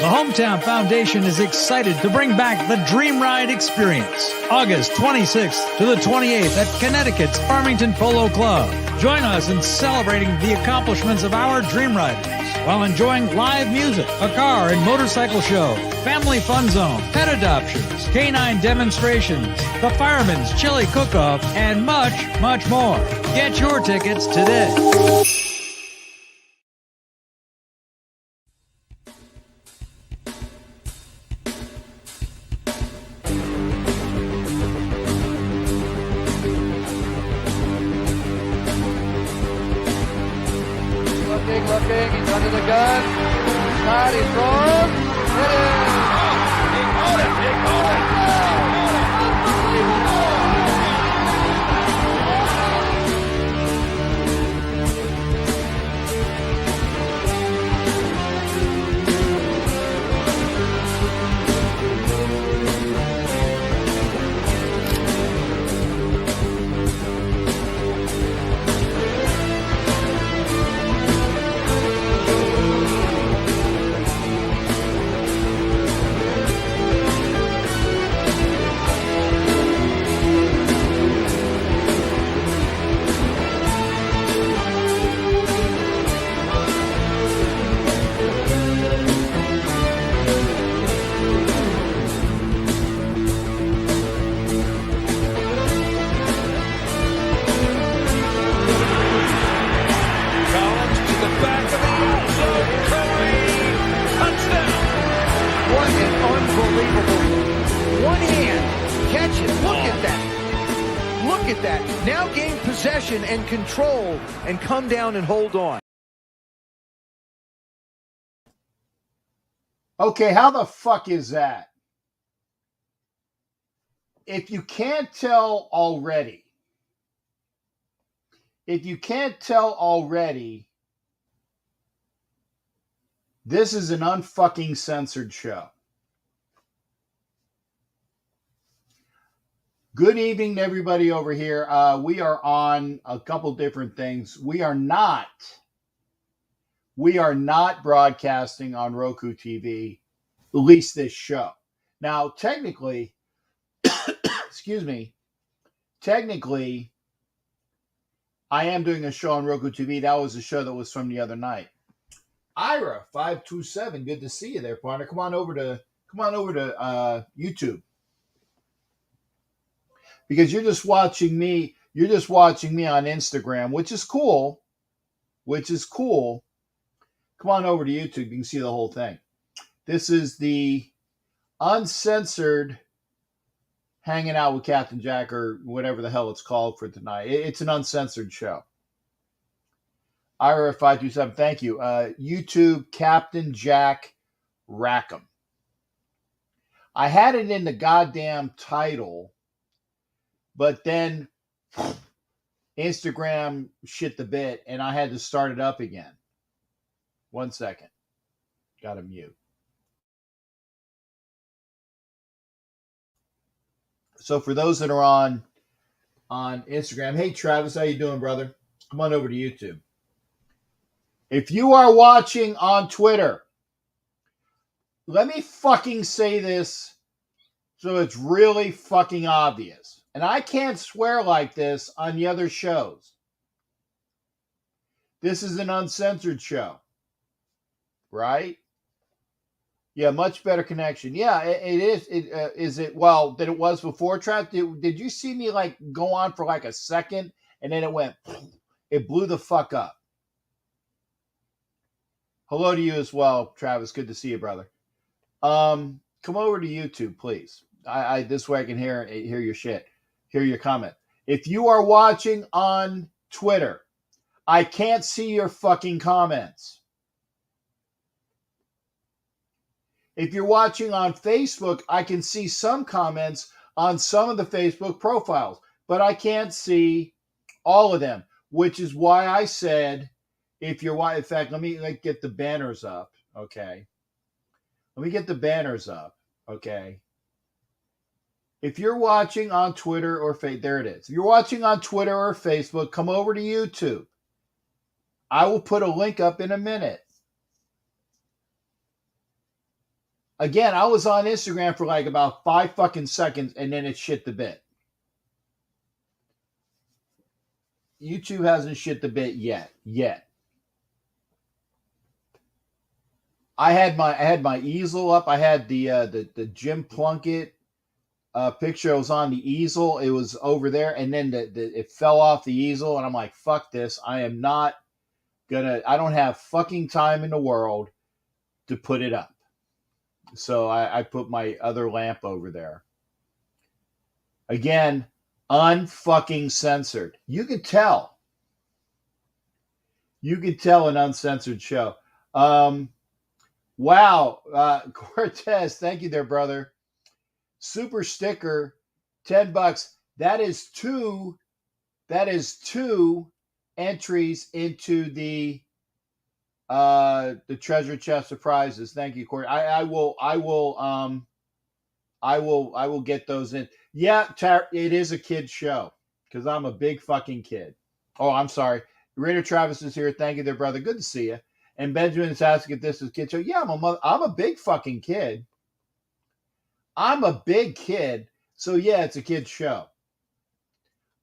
The Hometown Foundation is excited to bring back the Dream Ride experience, August 26th to the 28th at Connecticut's Farmington Polo Club. Join us in celebrating the accomplishments of our Dream Riders while enjoying live music, a car and motorcycle show, family fun zone, pet adoptions, canine demonstrations, the Fireman's Chili Cook-Off, and much, much more. Get your tickets today. Looking, he's under the gun. Inside, he's thrown. Hit it! Oh, he caught it! He caught it! Now gain possession and control and come down and hold on. Okay, how the fuck is that? If you can't tell already, this is an unfucking censored show. Good evening to everybody over here. We are on a couple different things. We are not broadcasting on Roku TV, at least this show. Now, technically, technically, I am doing a show on Roku TV. That was a show that was from the other night. Ira 527, good to see you there, partner. Come on over to YouTube. Because you're just watching me on Instagram, which is cool. Come on over to YouTube. You can see the whole thing. This is the uncensored hanging out with Captain Jack, or whatever the hell it's called for tonight. It's an uncensored show. Ira 527, thank you. YouTube, Captain Jack Rackham. I had it in the goddamn title, but then Instagram shit the bit, and I had to start it up again. 1 second. Got to mute. So for those that are on Instagram, hey Travis, how you doing, brother? Come on over to YouTube. If you are watching on Twitter, let me fucking say this so it's really fucking obvious. And I can't swear like this on the other shows. This is an uncensored show. Right? Yeah, much better connection. Yeah, it is. Is it, well, than it was before, Trav? Did you see me like go on for like a second and then it blew the fuck up? Hello to you as well, Travis. Good to see you, brother. Come over to YouTube, please. I this way I can hear your shit. Hear your comment. If you are watching on Twitter, I can't see your fucking comments. If you're watching on Facebook, I can see some comments on some of the Facebook profiles, but I can't see all of them, which is why I said, if you're, in fact, let me get the banners up, okay? Let me get the banners up, okay? If you're watching on Twitter or there it is. If you're watching on Twitter or Facebook, come over to YouTube. I will put a link up in a minute. Again, I was on Instagram for like about 5 fucking seconds, and then it shit the bed. YouTube hasn't shit the bed yet. I had my easel up. I had the Jim Plunkett picture. It was on the easel. It was over there, and then it fell off the easel, and I'm like, fuck this. I am not gonna. I don't have fucking time in the world to put it up. So I put my other lamp over there. Again, unfucking censored. You could tell. You could tell an uncensored show. Wow, Cortez, thank you there, brother. Super sticker, $10. That is two entries into the treasure chest of prizes. Thank you, Corey. I will get those in. Yeah, it is a kid show because I'm a big fucking kid. Oh, I'm sorry. Raider Travis is here. Thank you there, brother. Good to see you. And Benjamin is asking if this is a kid show. Yeah, I'm a big fucking kid. I'm a big kid. So yeah, it's a kid show.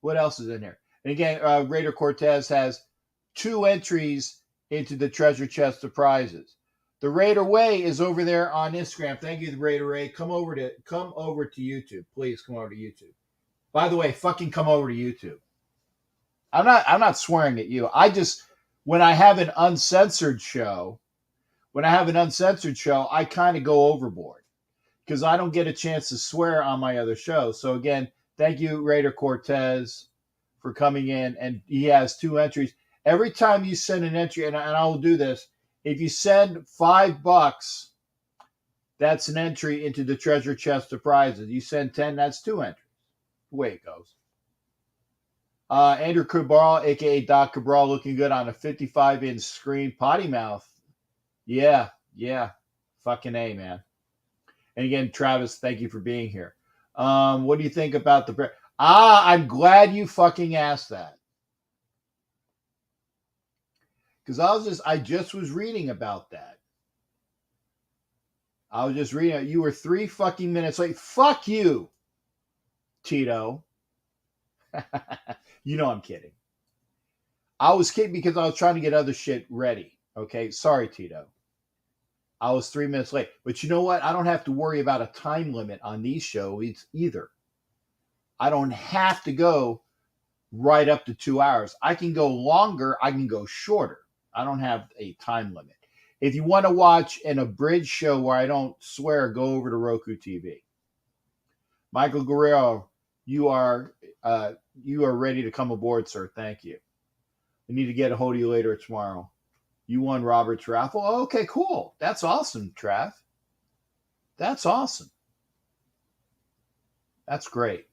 What else is in here? And again, Raider Cortez has 2 entries into the treasure chest of prizes. The Raider Way is over there on Instagram. Thank you, the Raider Way. Come over to YouTube. Please come over to YouTube. By the way, fucking come over to YouTube. I'm not swearing at you. When I have an uncensored show, I kind of go overboard because I don't get a chance to swear on my other show. So again, thank you, Raider Cortez, for coming in, and he has 2 entries. Every time you send an entry, and I will do this, if you send $5, that's an entry into the treasure chest of prizes. You send 10, that's 2 entries. The way it goes. Andrew Cabral, a.k.a. Doc Cabral, looking good on a 55-inch screen. Potty mouth. Yeah. Fucking A, man. And again, Travis, thank you for being here. What do you think about the... I'm glad you fucking asked that. Because I just was reading about that. I was just reading it. You were 3 fucking minutes late. Fuck you, Tito. You know I'm kidding. I was kidding because I was trying to get other shit ready. Okay, sorry, Tito. I was 3 minutes late. But you know what? I don't have to worry about a time limit on these shows either. I don't have to go right up to 2 hours. I can go longer. I can go shorter. I don't have a time limit. If you want to watch an abridged show where I don't swear, go over to Roku TV. Michael Guerrero, you are ready to come aboard, sir. Thank you. I need to get a hold of you later tomorrow. You won Robert's raffle. Oh, okay, cool. That's awesome, Trav. That's awesome. That's great.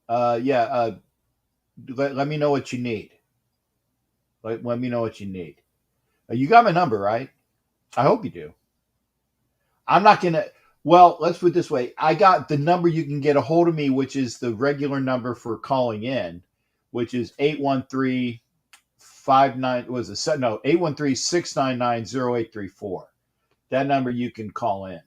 Let me know what you need. Let me know what you need. You got my number, right? I hope you do. I'm not going to... Well, let's put it this way. I got the number you can get a hold of me, which is the regular number for calling in, which is 813-699-0834. That number you can call in.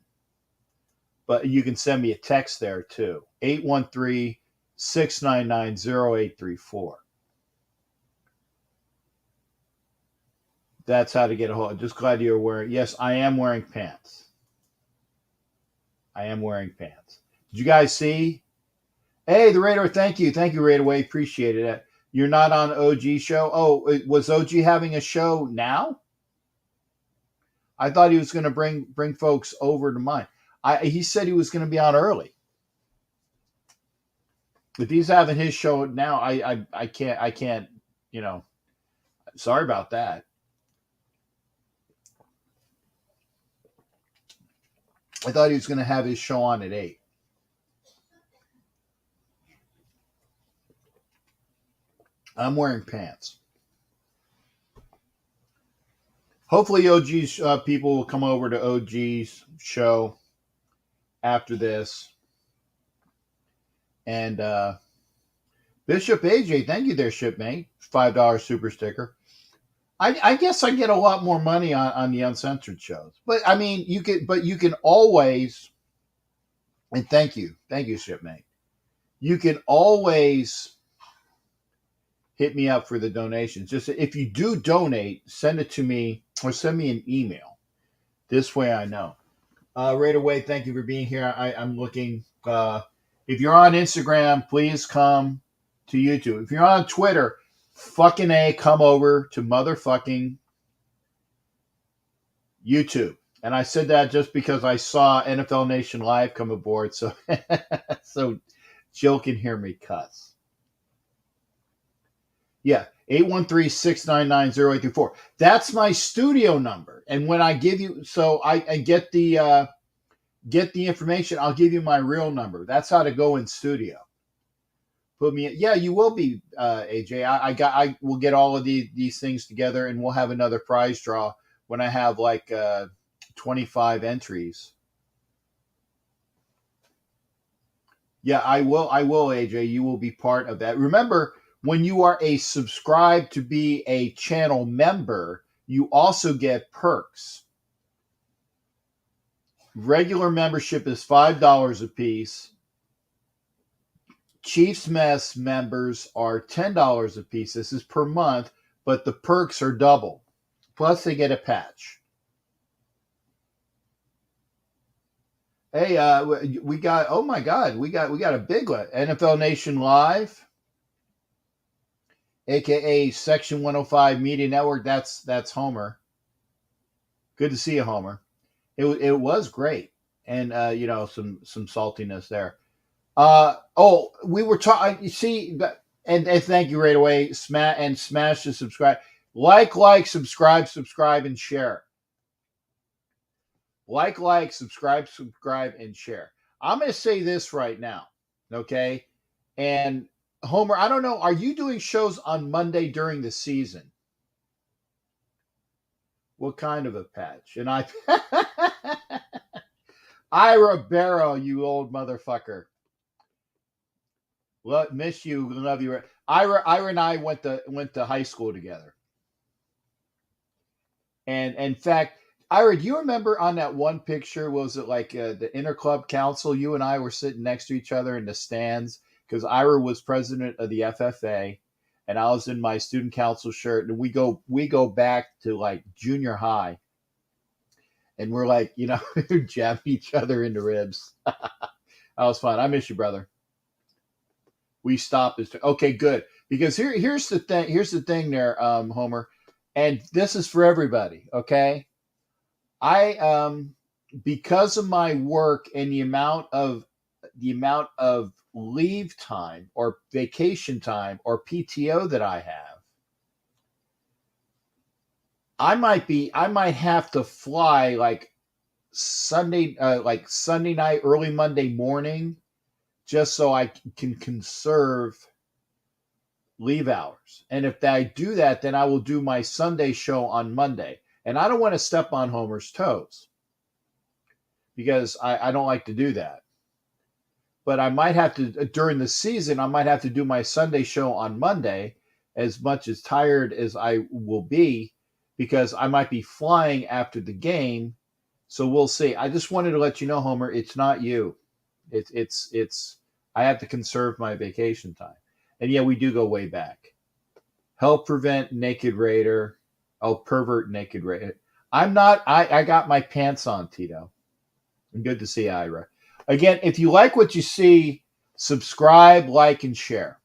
But you can send me a text there too. 813-699-0834. That's how to get a hold. Just glad you're wearing... Yes, I am wearing pants. Did you guys see? Hey, the Raider, thank you. Thank you, Raider Way. Appreciate it. You're not on OG show? Oh, was OG having a show now? I thought he was going to bring folks over to mine. He said he was going to be on early. If he's having his show now, I can't, sorry about that. I thought he was going to have his show on at 8. I'm wearing pants. Hopefully OG's people will come over to OG's show after this. And Bishop AJ, thank you there, shipmate. $5 super sticker. I guess I get a lot more money on the uncensored shows. But I mean, you can always, and thank you, shipmate. You can always hit me up for the donations. Just if you do donate, send it to me or send me an email. This way I know. Right away, thank you for being here. I'm looking. If you're on Instagram, please come to YouTube. If you're on Twitter, fucking A, come over to motherfucking YouTube. And I said that just because I saw NFL Nation Live come aboard, so so Jill can hear me cuss. Yeah, 813-699-0824. That's my studio number. And when I give you, so I get the information, I'll give you my real number. That's how to go in studio. Put me in. Yeah, you will be, AJ. I will get all of these things together, and we'll have another prize draw when I have like 25 entries. Yeah, I will, AJ. You will be part of that. Remember, when you are a subscribed to be a channel member, you also get perks. Regular membership is $5 a piece. Chiefs Mess members are $10 a piece. This is per month, but the perks are double. Plus, they get a patch. Hey, we got, oh my God, we got a big one. NFL Nation Live, aka Section 105 Media Network. That's Homer. Good to see you, Homer. It was great, and some saltiness there. We were talking. You see, and thank you right away. Smash the subscribe, subscribe, and share. Subscribe, and share. I'm going to say this right now, okay? And Homer, I don't know. Are you doing shows on Monday during the season? What kind of a patch? And Ira Barrow, you old motherfucker. Miss you, love you. Ira and I went to high school together. And in fact, Ira, do you remember on that one picture, was it like the Interclub Council? You and I were sitting next to each other in the stands because Ira was president of the FFA, and I was in my student council shirt. And we go back to like junior high, and we're like, jabbing each other in the ribs. That was fun. I miss you, brother. We stopped this. Okay, good. Because here's the thing. Here's the thing there, Homer, and this is for everybody. Okay. I because of my work and the amount of leave time or vacation time or PTO that I have, I might have to fly like Sunday night, early Monday morning, just so I can conserve leave hours. And if I do that, then I will do my Sunday show on Monday. And I don't want to step on Homer's toes because I don't like to do that. But I might have to, during the season, I might have to do my Sunday show on Monday, as much as tired as I will be, because I might be flying after the game. So we'll see. I just wanted to let you know, Homer, it's not you. It's I have to conserve my vacation time. And yeah, we do go way back. Help prevent Naked Raider. Oh, pervert Naked Raider. I'm not. I got my pants on, Tito. Good to see Ira. Again, if you like what you see, subscribe, like, and share.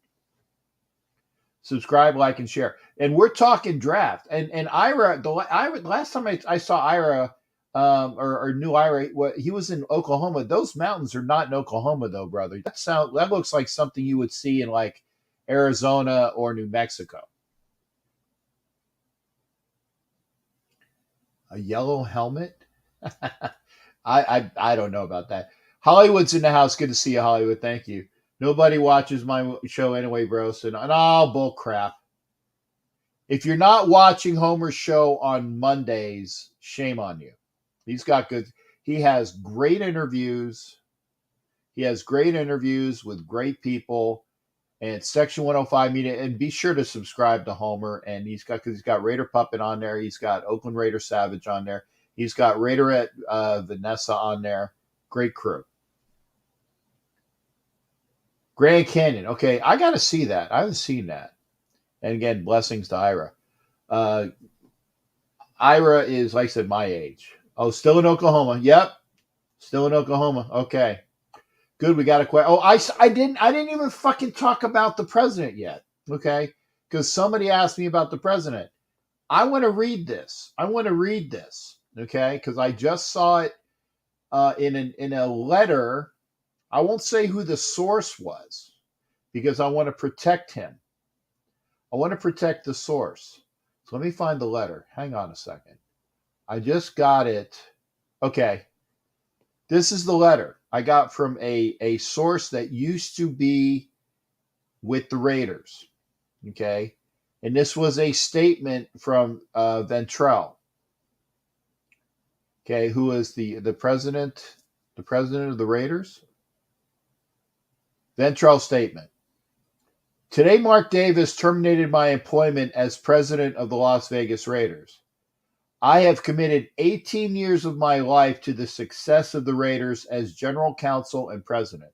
Subscribe, like, and share. And we're talking draft. And Ira, last time I saw Ira, or knew Ira, he was in Oklahoma. Those mountains are not in Oklahoma, though, brother. That looks like something you would see in like Arizona or New Mexico. A yellow helmet? I don't know about that. Hollywood's in the house. Good to see you, Hollywood. Thank you. Nobody watches my show anyway, bro. So, bull crap. If you're not watching Homer's show on Mondays, shame on you. He has great interviews. He has great interviews with great people. and Section 105 Media. And be sure to subscribe to Homer. And he's got Raider Puppet on there. He's got Oakland Raider Savage on there. He's got Raiderette Vanessa on there. Great crew. Grand Canyon. Okay, I got to see that. I haven't seen that. And again, blessings to Ira. Ira is, like I said, my age. Oh, still in Oklahoma. Yep, still in Oklahoma. Okay, good. We got a question. Oh, I didn't even fucking talk about the president yet. Okay, because somebody asked me about the president. I want to read this. Okay, because I just saw it in a letter. I won't say who the source was because I want to protect him. I want to protect the source. So let me find the letter. Hang on a second. I just got it. Okay. This is the letter I got from a source that used to be with the Raiders. Okay. And this was a statement from Ventrell. Okay. Who is the president of the Raiders? Ventrell statement. Today, Mark Davis terminated my employment as president of the Las Vegas Raiders. I have committed 18 years of my life to the success of the Raiders as general counsel and president.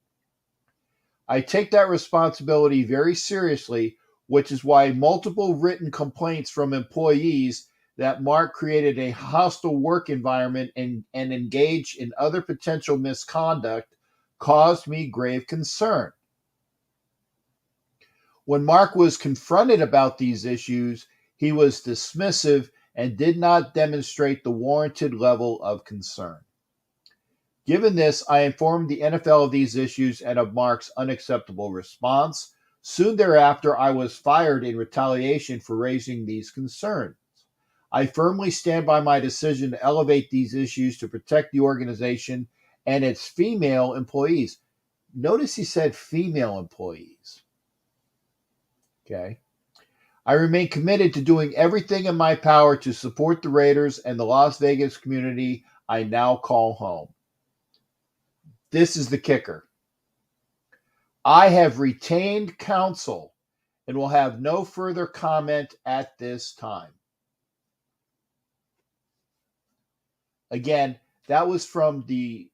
I take that responsibility very seriously, which is why multiple written complaints from employees that Mark created a hostile work environment and engaged in other potential misconduct caused me grave concern. When Mark was confronted about these issues, he was dismissive and did not demonstrate the warranted level of concern. Given this, I informed the NFL of these issues and of Mark's unacceptable response. Soon thereafter, I was fired in retaliation for raising these concerns. I firmly stand by my decision to elevate these issues to protect the organization and its female employees. Notice he said female employees. Okay. I remain committed to doing everything in my power to support the Raiders and the Las Vegas community I now call home. This is the kicker. I have retained counsel and will have no further comment at this time. Again, that was from the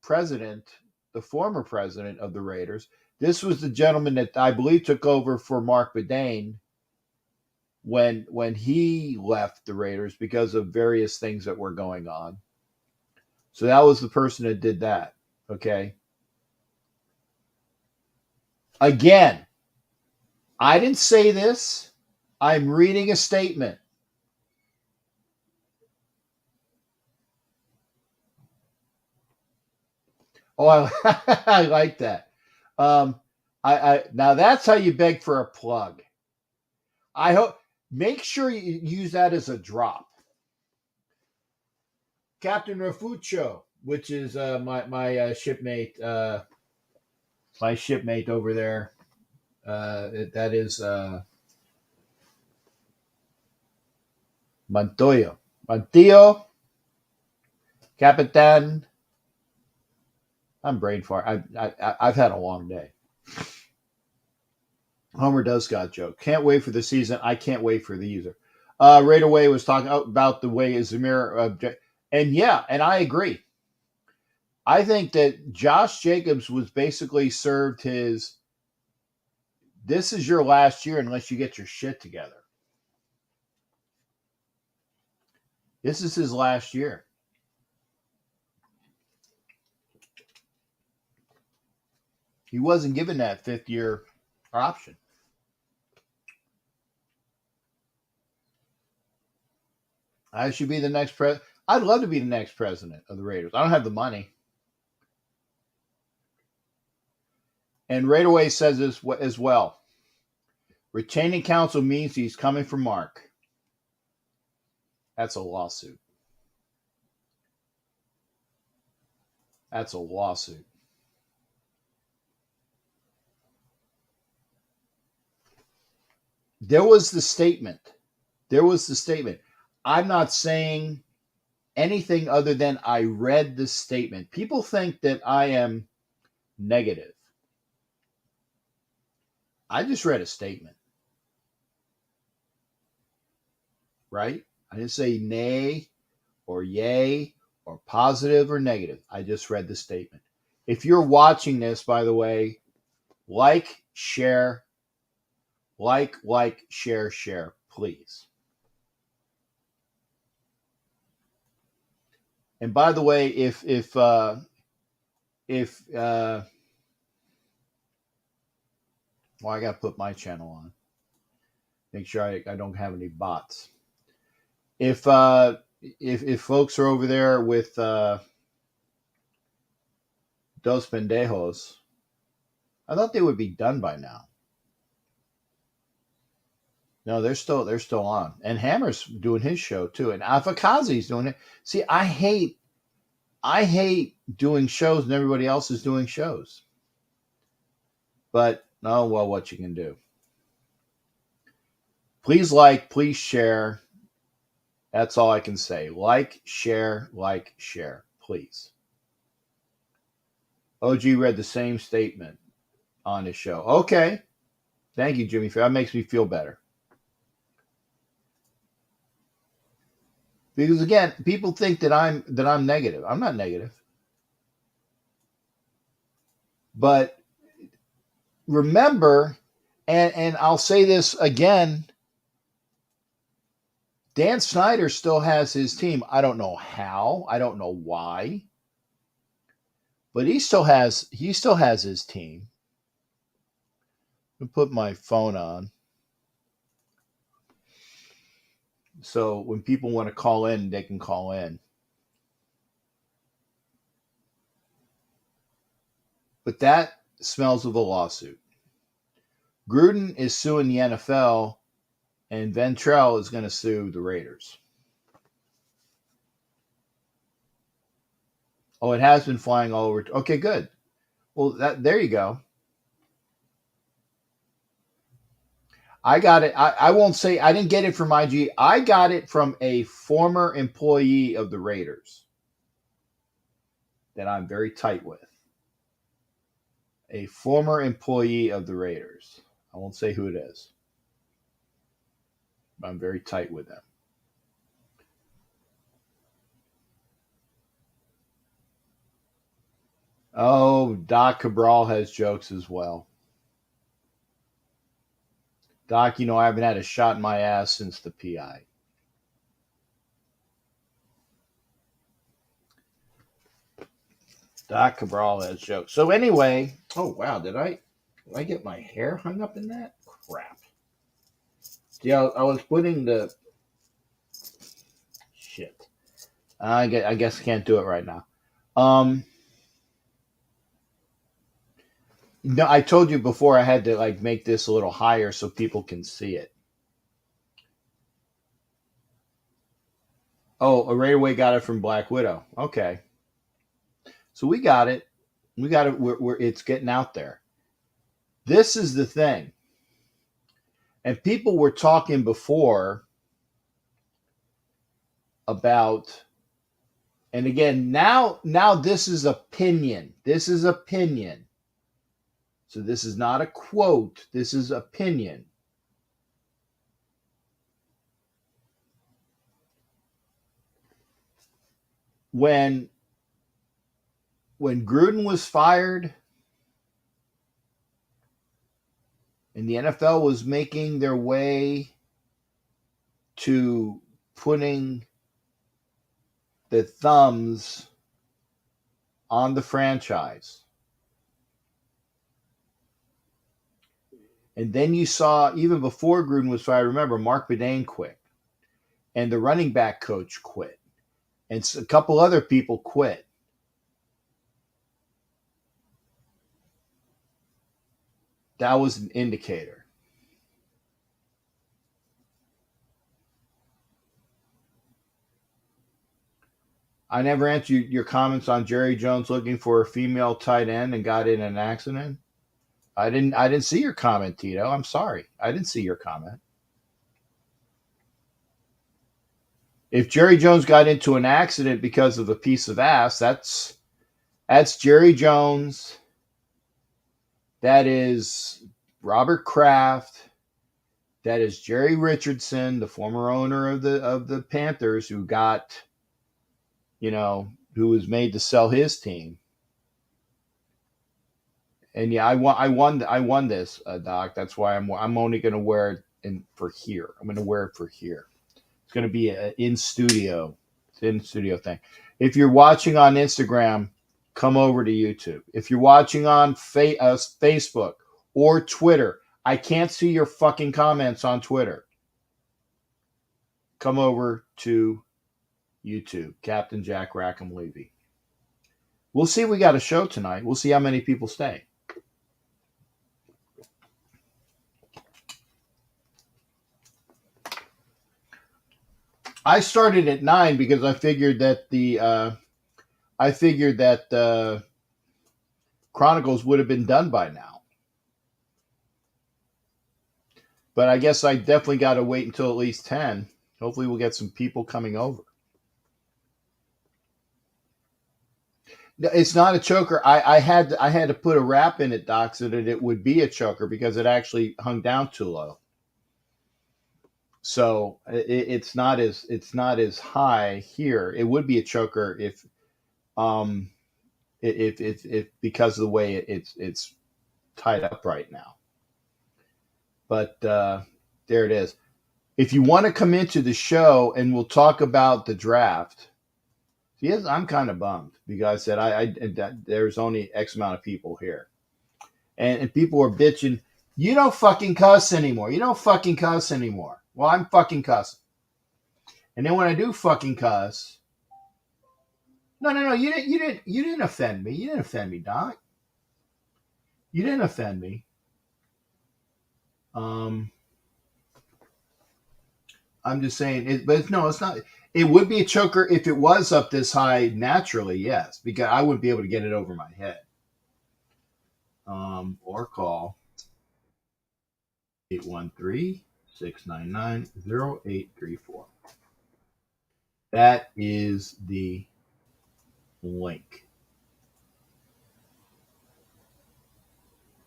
president, the former president of the Raiders. This was the gentleman that I believe took over for Mark Bedane when he left the Raiders because of various things that were going on. So that was the person that did that. Okay. Again, I didn't say this. I'm reading a statement. Oh, I like that. I now that's how you beg for a plug. I hope make sure you use that as a drop. Captain Rafuccio, which is my shipmate, over there. That is Montoyo, Capitan. I'm brain fart. I've had a long day. Homer does got joke. Can't wait for the season. I can't wait for the user. Right away was talking about the way Zamir, and yeah, and I agree. I think that Josh Jacobs was basically served his. This is your last year unless you get your shit together. This is his last year. He wasn't given that 5th-year option. I should be the next president. I'd love to be the next president of the Raiders. I don't have the money. And right away says this as well. Retaining counsel means he's coming for Mark. That's a lawsuit. That's a lawsuit. There was the statement. I'm not saying anything other than I read the statement. People think that I am negative. I just read a statement, right? I didn't say nay or yay or positive or negative. I just read the statement. If you're watching this, by the way, share, share, please. And by the way, if well, I got to put my channel on. Make sure I don't have any bots. If folks are over there with Dos Pendejos, I thought they would be done by now. No, they're still on. And Hammer's doing his show too. And Afakazi's doing it. See, I hate doing shows and everybody else is doing shows. But oh well, what you can do. Please please share. That's all I can say. Share, please. OG read the same statement on his show. Okay. Thank you, Jimmy. That makes me feel better. Because again, people think that I'm negative. I'm not negative. But remember, and I'll say this again, Dan Snyder still has his team. I don't know how. I don't know why. But he still has his team. I'll put my phone on. So when people want to call in, they can call in. But that smells of a lawsuit. Gruden is suing the NFL, and Ventrell is going to sue the Raiders. Oh, it has been flying all over. Okay, good. Well, there you go. I got it. I won't say I didn't get it from IG. I got it from a former employee of the Raiders that I'm very tight with. A former employee of the Raiders. I won't say who it is. But I'm very tight with them. Oh, Doc Cabral has jokes as well. Doc, I haven't had a shot in my ass since the PI. Doc Cabral has jokes. So anyway, oh wow, did I get my hair hung up in that? Crap. Yeah, I was putting the shit. I guess I can't do it right now. No, I told you before I had to make this a little higher so people can see it. Oh, Ray Away got it from Black Widow. Okay. So we got it. It's getting out there. This is the thing. And people were talking before about, and again, now this is opinion. This is opinion. So this is not a quote. This is opinion. When Gruden was fired and the NFL was making their way to putting the thumbs on the franchise, and then you saw, even before Gruden was fired, remember, Mark Bedane quit. And the running back coach quit. And a couple other people quit. That was an indicator. I never answered your comments on Jerry Jones looking for a female tight end and got in an accident. I didn't see your comment, Tito. I'm sorry. I didn't see your comment. If Jerry Jones got into an accident because of a piece of ass, that's Jerry Jones. That is Robert Kraft. That is Jerry Richardson, the former owner of the Panthers, who got, who was made to sell his team. And yeah, I won this, Doc. That's why I'm only going to wear it for here. I'm going to wear it for here. It's going to be an in studio thing. If you're watching on Instagram, come over to YouTube. If you're watching on Facebook or Twitter, I can't see your fucking comments on Twitter. Come over to YouTube, Captain Jack Rackham Levy. We'll see if we got a show tonight. We'll see how many people stay. I started at 9 because I figured that the Chronicles would have been done by now. But I guess I definitely got to wait until at least 10. Hopefully we'll get some people coming over. It's not a choker. I had to put a wrap in it, Doc, so that it would be a choker because it actually hung down too low. So it's not as high here. It would be a choker if because of the way it's tied up right now. But there it is. If you want to come into the show and we'll talk about the draft. Yes, I'm kind of bummed because I said there's only X amount of people here, and people are bitching. You don't fucking cuss anymore. You don't fucking cuss anymore. Well, I'm fucking cussing. And then when I do fucking cuss, no, you didn't offend me. You didn't offend me, Doc. You didn't offend me. I'm just saying, but no, it's not. It would be a choker if it was up this high naturally, yes, because I wouldn't be able to get it over my head. Or call 813-699-0834. That is the link.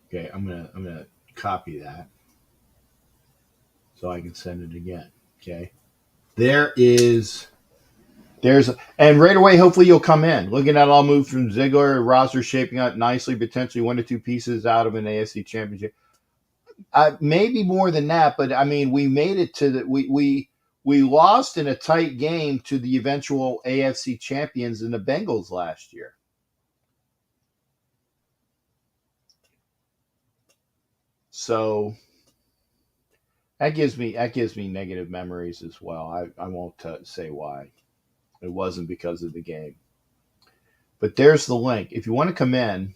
Okay, I'm gonna copy that so I can send it again. Okay. And right away, hopefully you'll come in. Looking at all moves from Ziggler, roster shaping up nicely, potentially 1 to 2 pieces out of an AFC championship. Maybe more than that, but I mean, we made it to the we lost in a tight game to the eventual AFC champions in the Bengals last year. So that gives me negative memories as well. I won't say why. It wasn't because of the game. But there's the link. If you want to come in,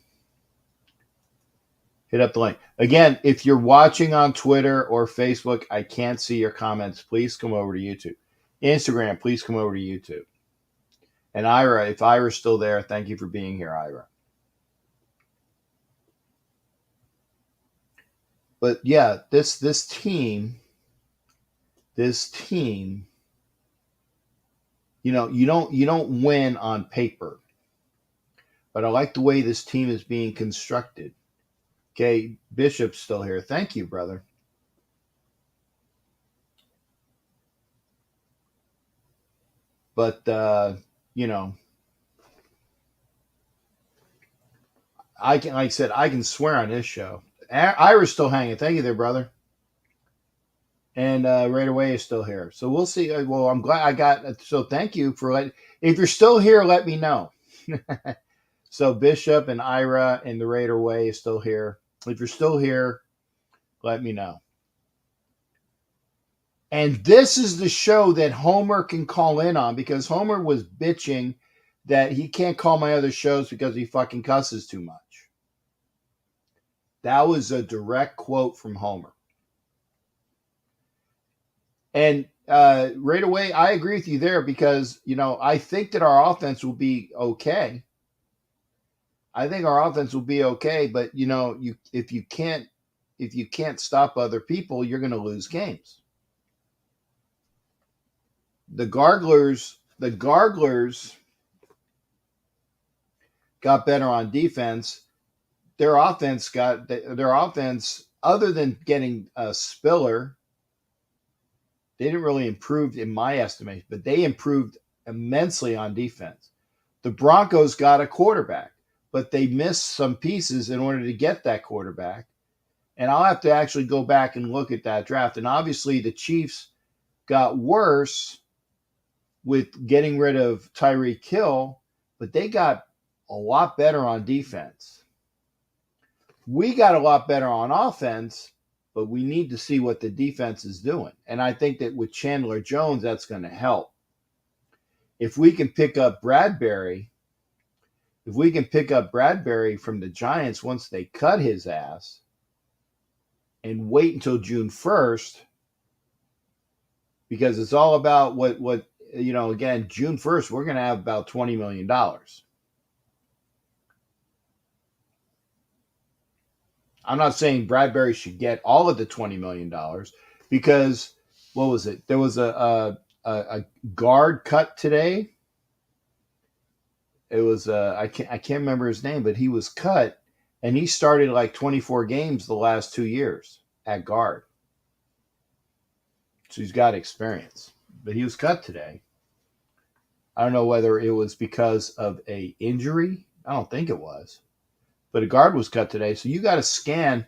hit up the link. Again, if you're watching on Twitter or Facebook, I can't see your comments. Please come over to YouTube. Instagram, please come over to YouTube. And Ira, if Ira's still there, thank you for being here, Ira. But yeah, this team, you don't win on paper. But I like the way this team is being constructed. Okay, Bishop's still here. Thank you, brother. But I can swear on this show. Ira's still hanging. Thank you there, brother. And right away is still here. So we'll see. Well, I'm glad I got. So thank you for letting. If you're still here, let me know. So Bishop and Ira and the Raider Way is still here. If you're still here, let me know. And this is the show that Homer can call in on because Homer was bitching that he can't call my other shows because he fucking cusses too much. That was a direct quote from Homer. And right away, I agree with you there because, I think that our offense will be okay. I think our offense will be okay, but if you can't stop other people, you're going to lose games. The Garglers got better on defense. Their offense other than getting Spiller, they didn't really improve in my estimation, but they improved immensely on defense. The Broncos got a quarterback, but they missed some pieces in order to get that quarterback. And I'll have to actually go back and look at that draft. And obviously, the Chiefs got worse with getting rid of Tyreek Hill, but they got a lot better on defense. We got a lot better on offense, but we need to see what the defense is doing. And I think that with Chandler Jones, that's going to help. If we can pick up Bradbury from the Giants once they cut his ass and wait until June 1st, because it's all about what again, June 1st, we're going to have about $20 million. I'm not saying Bradbury should get all of the $20 million because, what was it? There was a guard cut today. It was, I can't remember his name, but he was cut, and he started like 24 games the last 2 years at guard. So he's got experience. But he was cut today. I don't know whether it was because of a injury. I don't think it was. But a guard was cut today. So you got to scan,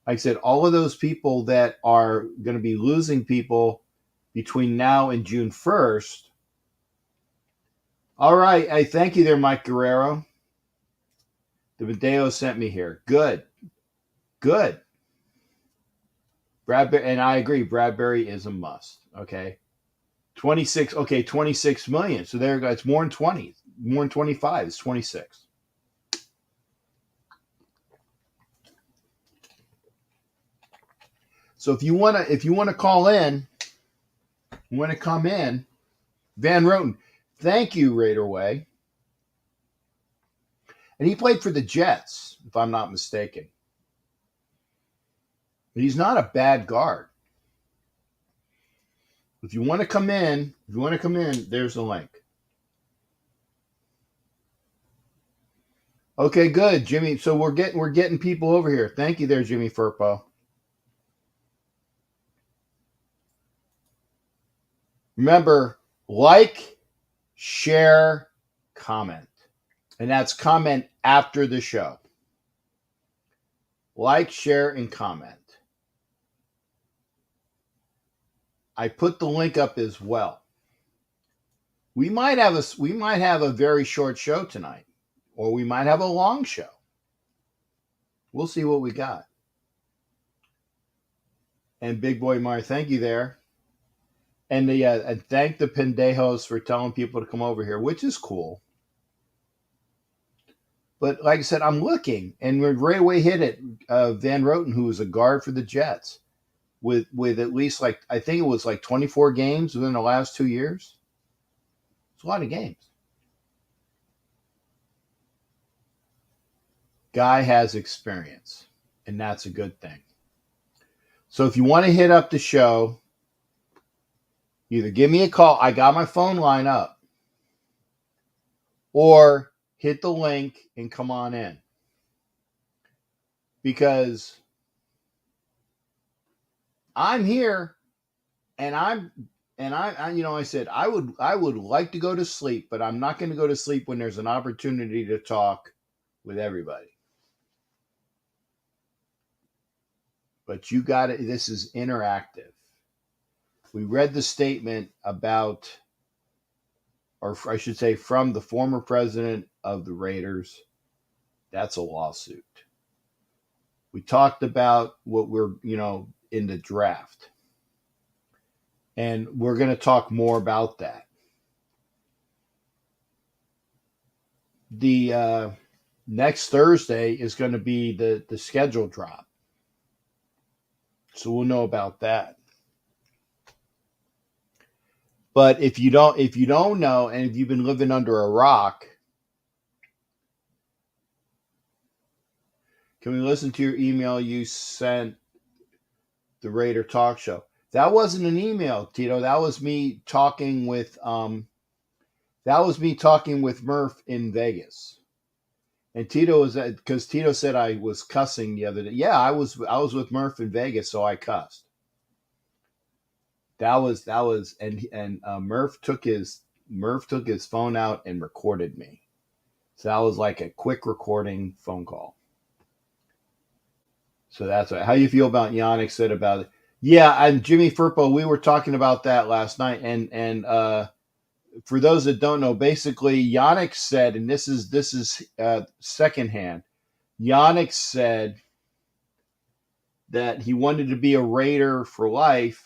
like I said, all of those people that are going to be losing people between now and June 1st. All right. I thank you there, Mike Guerrero. The Video sent me here. Good. Bradbury, and I agree, Bradbury is a must. Okay. 26 million. So there you go. It's more than 20. More than 25. It's 26. So if you wanna call in, you wanna come in, Van Roten, thank you, Raider Way. And he played for the Jets, if I'm not mistaken. But he's not a bad guard. If you want to come in, there's the link. Okay, good, Jimmy. So we're getting people over here. Thank you there, Jimmy Furpo. Remember, like, share, comment. And that's comment after the show. Like, share, and comment. I put the link up as well. We might have a very short show tonight, or we might have a long show. We'll see what we got. And Big Boy Mar, thank you there. And and thank the Pendejos for telling people to come over here, which is cool. But like I said, I'm looking, and we right away hit it. Van Roten, who was a guard for the Jets, with at least I think it was 24 games within the last 2 years. It's a lot of games. Guy has experience, and that's a good thing. So if you want to hit up the show, either give me a call. I got my phone line up. Or hit the link and come on in. Because I'm here, and I said I would like to go to sleep, but I'm not going to go to sleep when there's an opportunity to talk with everybody. But you got it. This is interactive. We read the statement about, or I should say, from the former president of the Raiders. That's a lawsuit. We talked about what we're, in the draft. And we're going to talk more about that. The next Thursday is going to be the schedule drop. So we'll know about that. But if you don't know, and if you've been living under a rock, can we listen to your email you sent the Raider Talk Show? That wasn't an email, Tito. That was me talking with Murph in Vegas. And Tito was because Tito said I was cussing the other day. Yeah, I was with Murph in Vegas, so I cussed. That was and Murph took his phone out and recorded me. So that was like a quick recording phone call. So that's right. How you feel about Yannick said about it? Yeah, and Jimmy Firpo, we were talking about that last night, and for those that don't know, basically Yannick said, and this is secondhand. Yannick said that he wanted to be a Raider for life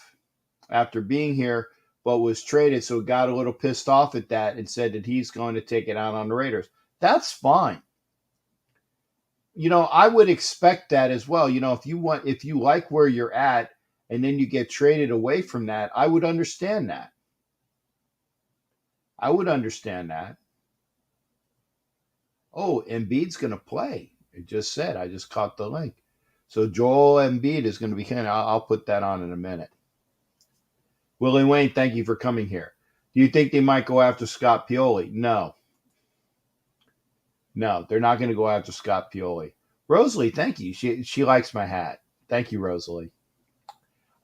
after being here, but was traded, so got a little pissed off at that and said that he's going to take it out on the Raiders. That's fine. I would expect that as well. If you like where you're at and then you get traded away from that, I would understand that. Oh, Embiid's going to play. It just said, I just caught the link. So Joel Embiid is going to be I'll put that on in a minute. Willie Wayne, thank you for coming here. Do you think they might go after Scott Pioli? No, they're not going to go after Scott Pioli. Rosalie, thank you. She likes my hat. Thank you, Rosalie.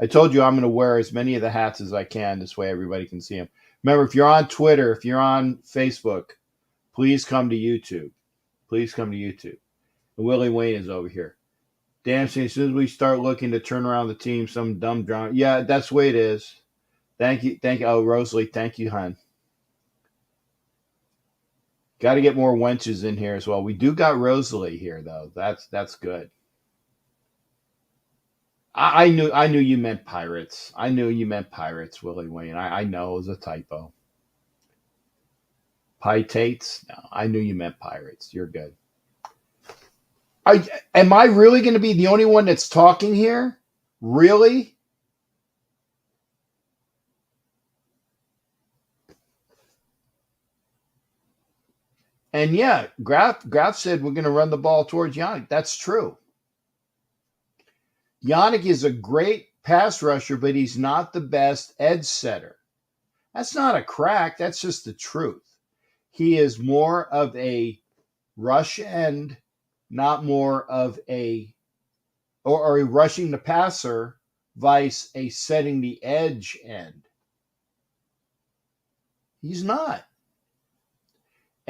I told you I'm going to wear as many of the hats as I can. This way everybody can see them. Remember, if you're on Twitter, if you're on Facebook, please come to YouTube. And Willie Wayne is over here. Damn, as soon as we start looking to turn around the team, some dumb drama. Yeah, that's the way it is. Thank you. Oh, Rosalie, thank you, hon. Got to get more wenches in here as well. We do got Rosalie here, though. That's good. I knew you meant pirates. Willie Wayne. I know it was a typo. Pitates? No, I knew you meant pirates. You're good. Am I really going to be the only one that's talking here? Really? And yeah, Graf said we're going to run the ball towards Yannick. That's true. Yannick is a great pass rusher, but he's not the best edge setter. That's not a crack. That's just the truth. He is more of a rush end, not more of a rushing the passer, vice a setting the edge end. He's not.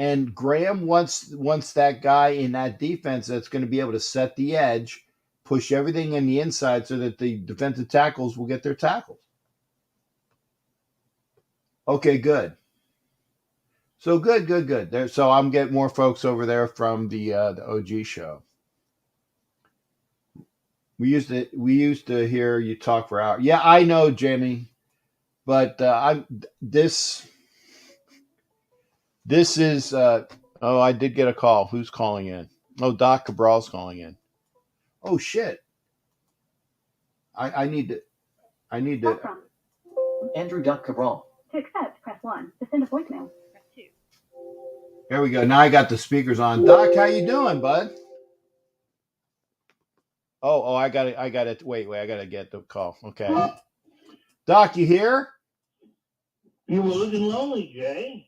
And Graham wants that guy in that defense that's going to be able to set the edge, push everything in the inside so that the defensive tackles will get their tackles. Okay, good. So good. So I'm getting more folks over there from the OG show. We used to hear you talk for hours. Yeah, I know, Jamie, but this is. I did get a call. Who's calling in? Oh, Doc Cabral's calling in. Oh shit. I need to. Andrew Duck Cabral. To accept, press 1. To send a voicemail, press 2. There we go. Now I got the speakers on. Doc, how you doing, bud? Oh, I got it. Wait, I got to get the call. Okay. Doc, you here? You were looking lonely, Jay.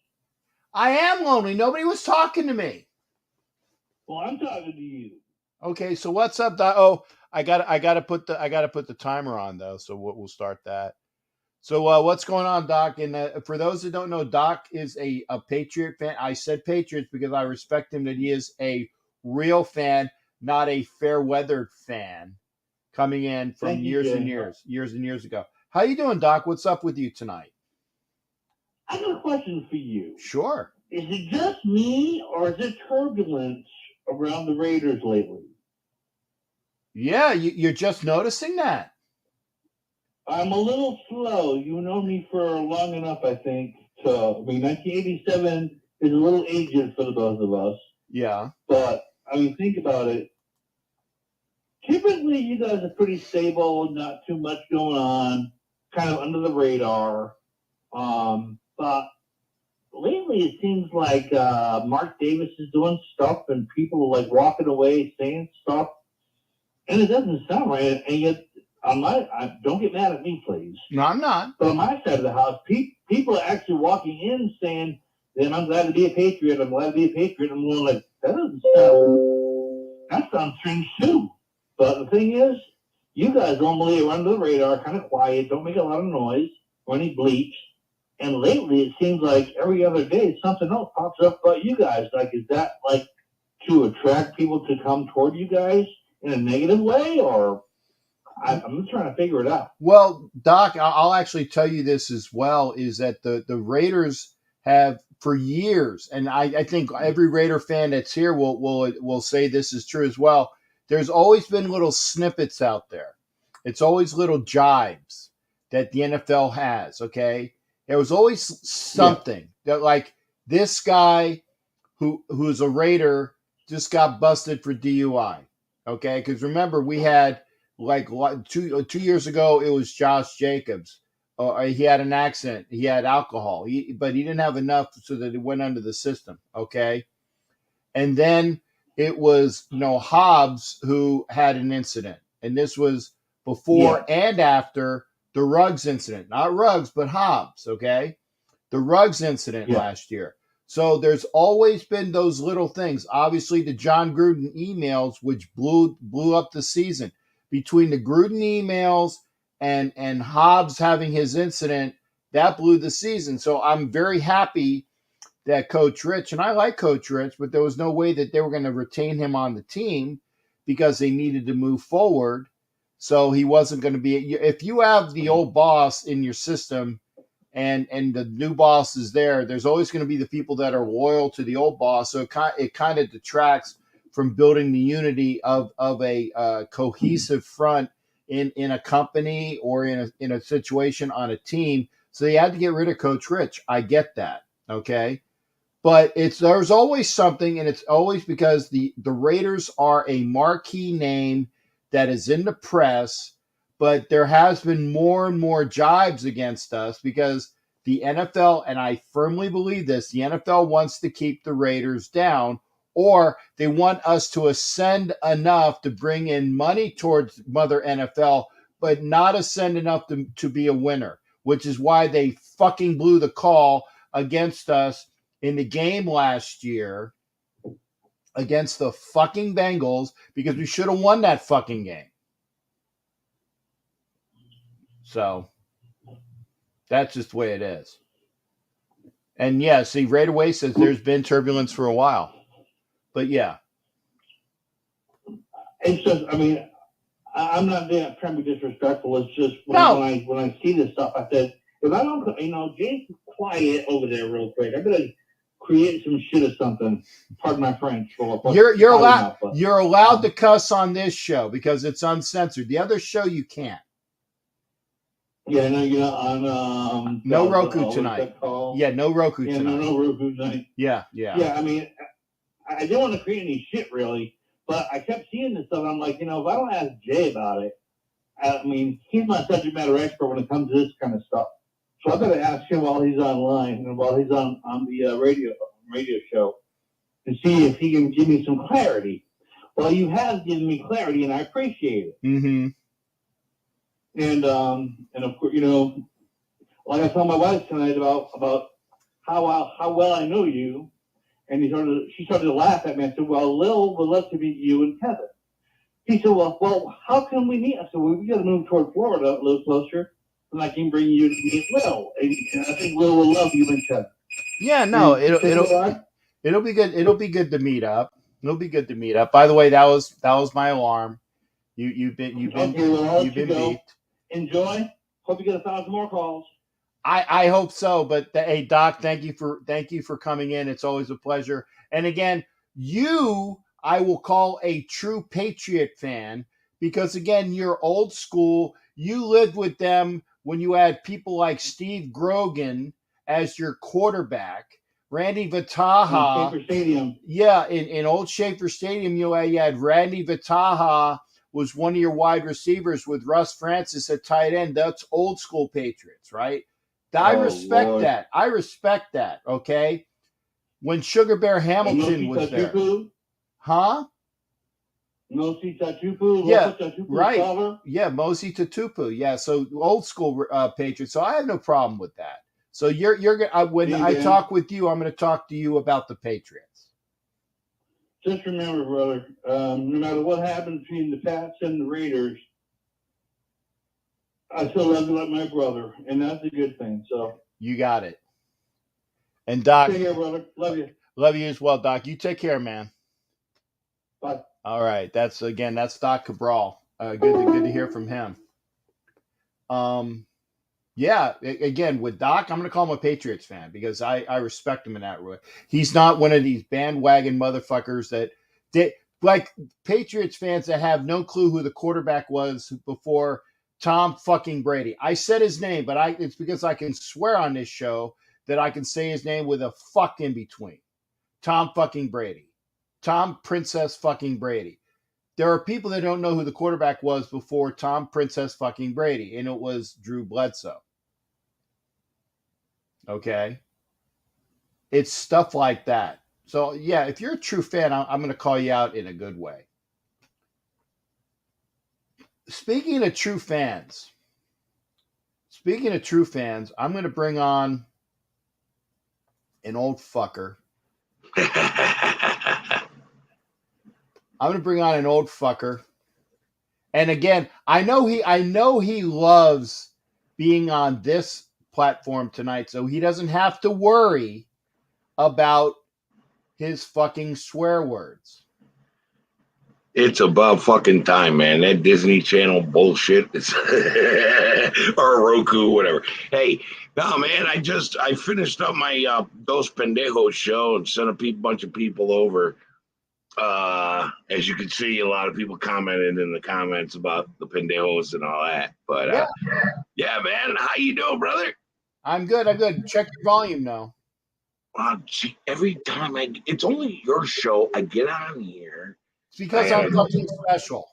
I am lonely. Nobody was talking to me. Well, I'm talking to you. Okay, so what's up, Doc? Oh, I got to put the timer on though, so we'll start that. So what's going on, Doc? And for those that don't know, Doc is a Patriot fan. I said Patriots because I respect him that he is a real fan, not a fair-weathered fan, coming in from years and years ago. How you doing, Doc? What's up with you tonight? I got a question for you. Sure. Is it just me, or is it turbulence around the Raiders lately? Yeah, you're just noticing that. I'm a little slow. You know me for long enough, I think. 1987 is a little ageist for the both of us. Yeah. But, think about it. Typically, you guys are pretty stable, not too much going on, kind of under the radar. But lately, it seems like Mark Davis is doing stuff, and people are like walking away saying stuff, and it doesn't sound right. And yet, don't get mad at me, please. No, I'm not. But on my side of the house, people are actually walking in saying, "Then I'm glad to be a Patriot. I'm glad to be a Patriot." I'm going like, that sounds strange too. But the thing is, you guys normally are under the radar, kind of quiet, don't make a lot of noise or any bleeps. And lately, it seems like every other day something else pops up about you guys. Like, is that like to attract people to come toward you guys in a negative way, or I'm just trying to figure it out. Well, Doc, I'll actually tell you this as well, is that the Raiders have for years, and I think every Raider fan that's here will say this is true as well. There's always been little snippets out there. It's always little jibes that the NFL has, okay? There was always something that, like, this guy who's a Raider just got busted for DUI, okay? Because remember, we had, like, 2 years ago, it was Josh Jacobs. He had an accident. He had alcohol, but he didn't have enough so that it went under the system, okay? And then it was, Hobbs who had an incident. And this was before and after the Ruggs incident. Not Ruggs, but Hobbs, okay? The Ruggs incident last year. So there's always been those little things. Obviously, the John Gruden emails, which blew up the season. Between the Gruden emails and Hobbs having his incident, that blew the season. So I'm very happy that Coach Rich, and I like Coach Rich, but there was no way that they were going to retain him on the team because they needed to move forward. So he wasn't going to be. If you have the old boss in your system and the new boss is there, there's always going to be the people that are loyal to the old boss. So it kind of detracts from building the unity of a cohesive front in a company or in a situation on a team. So they had to get rid of Coach Rich. I get that, okay? But there's always something, and it's always because the Raiders are a marquee name that is in the press, but there has been more and more jibes against us because the NFL, and I firmly believe this, the NFL wants to keep the Raiders down, or they want us to ascend enough to bring in money towards Mother NFL, but not ascend enough to be a winner, which is why they fucking blew the call against us in the game last year against the fucking Bengals, because we should have won that fucking game. So that's just the way it is. And yeah, see, Raider Way says there's been turbulence for a while. But yeah. It's just, I mean, I'm not trying to be disrespectful. It's just when I see this stuff, I said, if I don't, James, quiet over there real quick. I better create some shit or something. Pardon my French. You're allowed to cuss on this show because it's uncensored. The other show you can't. Yeah, no, on no Roku tonight. Yeah, no Roku tonight. No Roku tonight. Yeah. Yeah, I mean, I didn't want to create any shit really, but I kept seeing this stuff. And I'm like, if I don't ask Jay about it, I mean, he's my subject matter expert when it comes to this kind of stuff. So I better ask him while he's online and while he's on the radio show and see if he can give me some clarity. Well, you have given me clarity, and I appreciate it. Mm-hmm. And of course, like I told my wife tonight about how well I know you, and she started to laugh at me. I said, "Well, Lil would love to meet you and Kevin." He said, "Well, how can we meet?" I said, "Well, we got to move toward Florida a little closer, and I can bring you to meet Lil. And I think Lil will love you and Kevin." Yeah, no, it'll be good. It'll be good to meet up. It'll be good to meet up. By the way, that was my alarm. You've been beeped. Enjoy. Hope you get 1,000 more calls. I hope so. But hey, Doc, thank you for coming in. It's always a pleasure. And again, I will call a true Patriot fan because again, you're old school. You lived with them when you had people like Steve Grogan as your quarterback, Randy Vitaha. Schaefer Stadium. Yeah, in old Schaefer Stadium, you had Randy Vitaha was one of your wide receivers with Russ Francis at tight end. That's old school Patriots, right? I respect that. I respect that, okay? When Sugar Bear Hamilton was there. Huh? Mosi Tatupu? Yeah, right. Father? Yeah, Mosi Tatupu. Yeah, so old school Patriots. So I have no problem with that. So you're when I talk with you, I'm going to talk to you about the Patriots. just remember, brother, no matter what happens between the Pats and the Raiders, I still love you like my brother, and that's a good thing. So You got it. And Doc, take care, brother. Love you. love you as well, Doc. You take care, man. Bye. All right. That's Doc Cabral. Good to hear from him. Yeah, again, with Doc, I'm going to call him a Patriots fan because I respect him in that way. He's not one of these bandwagon motherfuckers that like Patriots fans that have no clue who the quarterback was before Tom fucking Brady. I said his name, but it's because I can swear on this show that I can say his name with a fuck in between. Tom fucking Brady. Tom Princess fucking Brady. There are people that don't know who the quarterback was before Tom Princess fucking Brady, and it was Drew Bledsoe. Okay? It's stuff like that. So, yeah, if you're a true fan, I'm going to call you out in a good way. Speaking of true fans, I'm going to bring on an old fucker. And again, I know he loves being on this platform tonight, so he doesn't have to worry about his fucking swear words. It's about fucking time, man. That Disney Channel bullshit is or Roku, whatever. Hey, no, man, I finished up my Dos Pendejos show and sent a bunch of people over. As you can see, a lot of people commented in the comments about the Pendejos and all that. But yeah, man, how you doing, brother? I'm good. Check your volume now. Gee, every time it's only your show. I get on here. It's because I'm fucking special.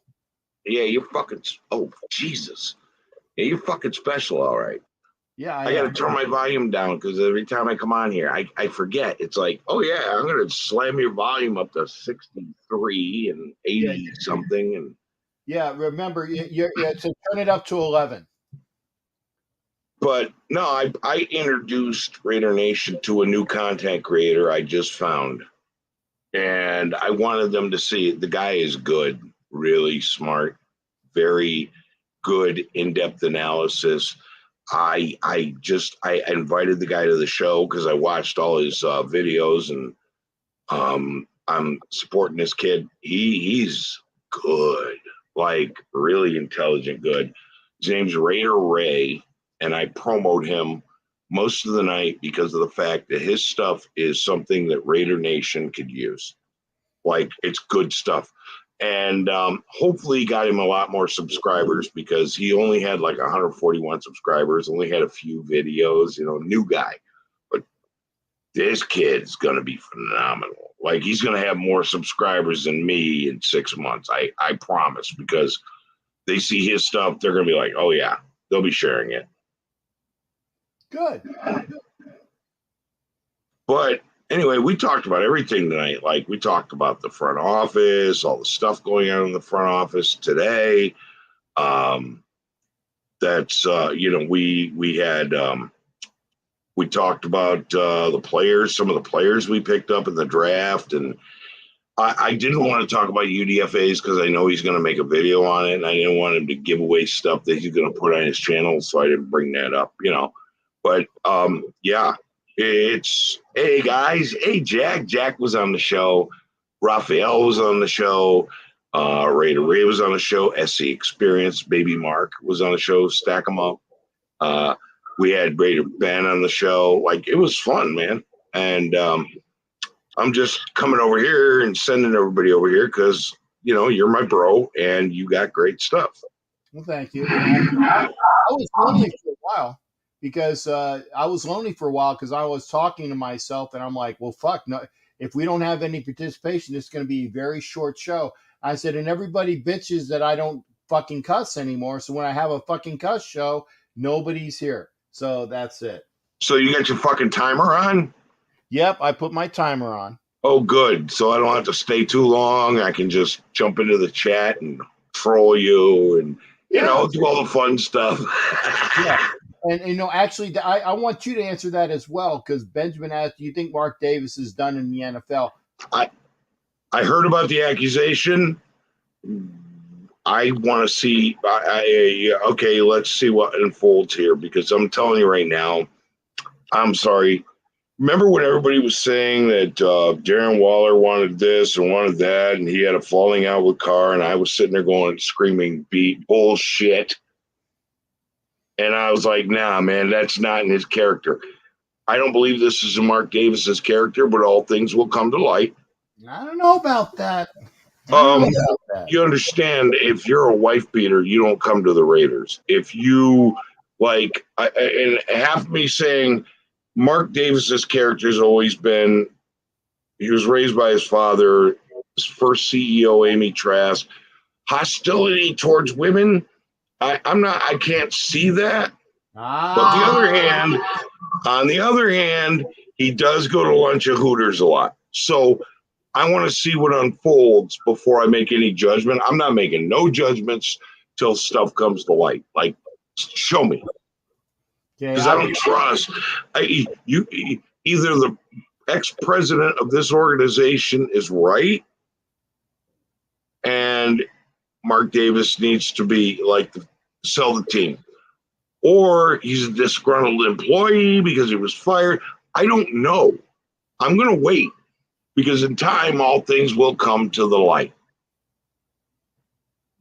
Yeah, you're fucking. Oh, Jesus. Yeah, you're fucking special, all right. Yeah, I got to turn my volume down because every time I come on here, I forget. It's like, oh, yeah, I'm going to slam your volume up to 63 and 80 something. And yeah, remember, so turn it up to 11. But no, I introduced Raider Nation to a new content creator I just found. And I wanted them to see it. The guy is good, really smart, very good in-depth analysis. I invited the guy to the show because I watched all his videos, and I'm supporting this kid. He's good, like really intelligent, good. His name's Raider Ray, and I promote him most of the night because of the fact that his stuff is something that Raider Nation could use. Like, it's good stuff. And hopefully got him a lot more subscribers because he only had like 141 subscribers, only had a few videos, new guy. But this kid's going to be phenomenal. Like, he's going to have more subscribers than me in 6 months. I promise, because they see his stuff. They're going to be like, oh, yeah, they'll be sharing it. Good. But anyway, we talked about everything tonight. Like, we talked about the front office, all the stuff going on in the front office today. We talked about the players, some of the players we picked up in the draft. And I didn't want to talk about UDFAs because I know he's going to make a video on it. And I didn't want him to give away stuff that he's going to put on his channel. So I didn't bring that up, But yeah. It's, hey guys, hey Jack was on the show, Raphael was on the show, Raider Ray was on the show, SC Experience, Baby Mark was on the show, stack them up. We had Raider Ben on the show. Like, it was fun, man. And I'm just coming over here and sending everybody over here because you're my bro and you got great stuff. Well, thank you. I was lonely for a while. Because I was lonely for a while because I was talking to myself and I'm like, well, fuck, no, if we don't have any participation, it's going to be a very short show. I said, and everybody bitches that I don't fucking cuss anymore. So when I have a fucking cuss show, nobody's here. So that's it. So you got your fucking timer on? Yep, I put my timer on. Oh, good. So I don't have to stay too long. I can just jump into the chat and troll you and, do all the fun stuff. Yeah. And, actually, I want you to answer that as well, because Benjamin asked, do you think Mark Davis is done in the NFL? I heard about the accusation. I want to see. Okay, let's see what unfolds here, because I'm telling you right now, I'm sorry. Remember when everybody was saying that Darren Waller wanted this and wanted that, and he had a falling out with Carr, and I was sitting there going, screaming, "Beat bullshit!" And I was like, "Nah, man, that's not in his character." I don't believe this is in Mark Davis's character, but all things will come to light. I don't know about that. I don't know about that. You understand, if you're a wife beater, you don't come to the Raiders. If you like, and half me saying Mark Davis's character has always been, he was raised by his father, his first CEO, Amy Trask, hostility towards women. I can't see that. But on the other hand, he does go to lunch at Hooters a lot. So I want to see what unfolds before I make any judgment. I'm not making no judgments till stuff comes to light. Like, show me. Because I don't trust. Either the ex-president of this organization is right, and Mark Davis needs to be like, sell the team, or he's a disgruntled employee because he was fired. I don't know. I'm going to wait, because in time, all things will come to the light.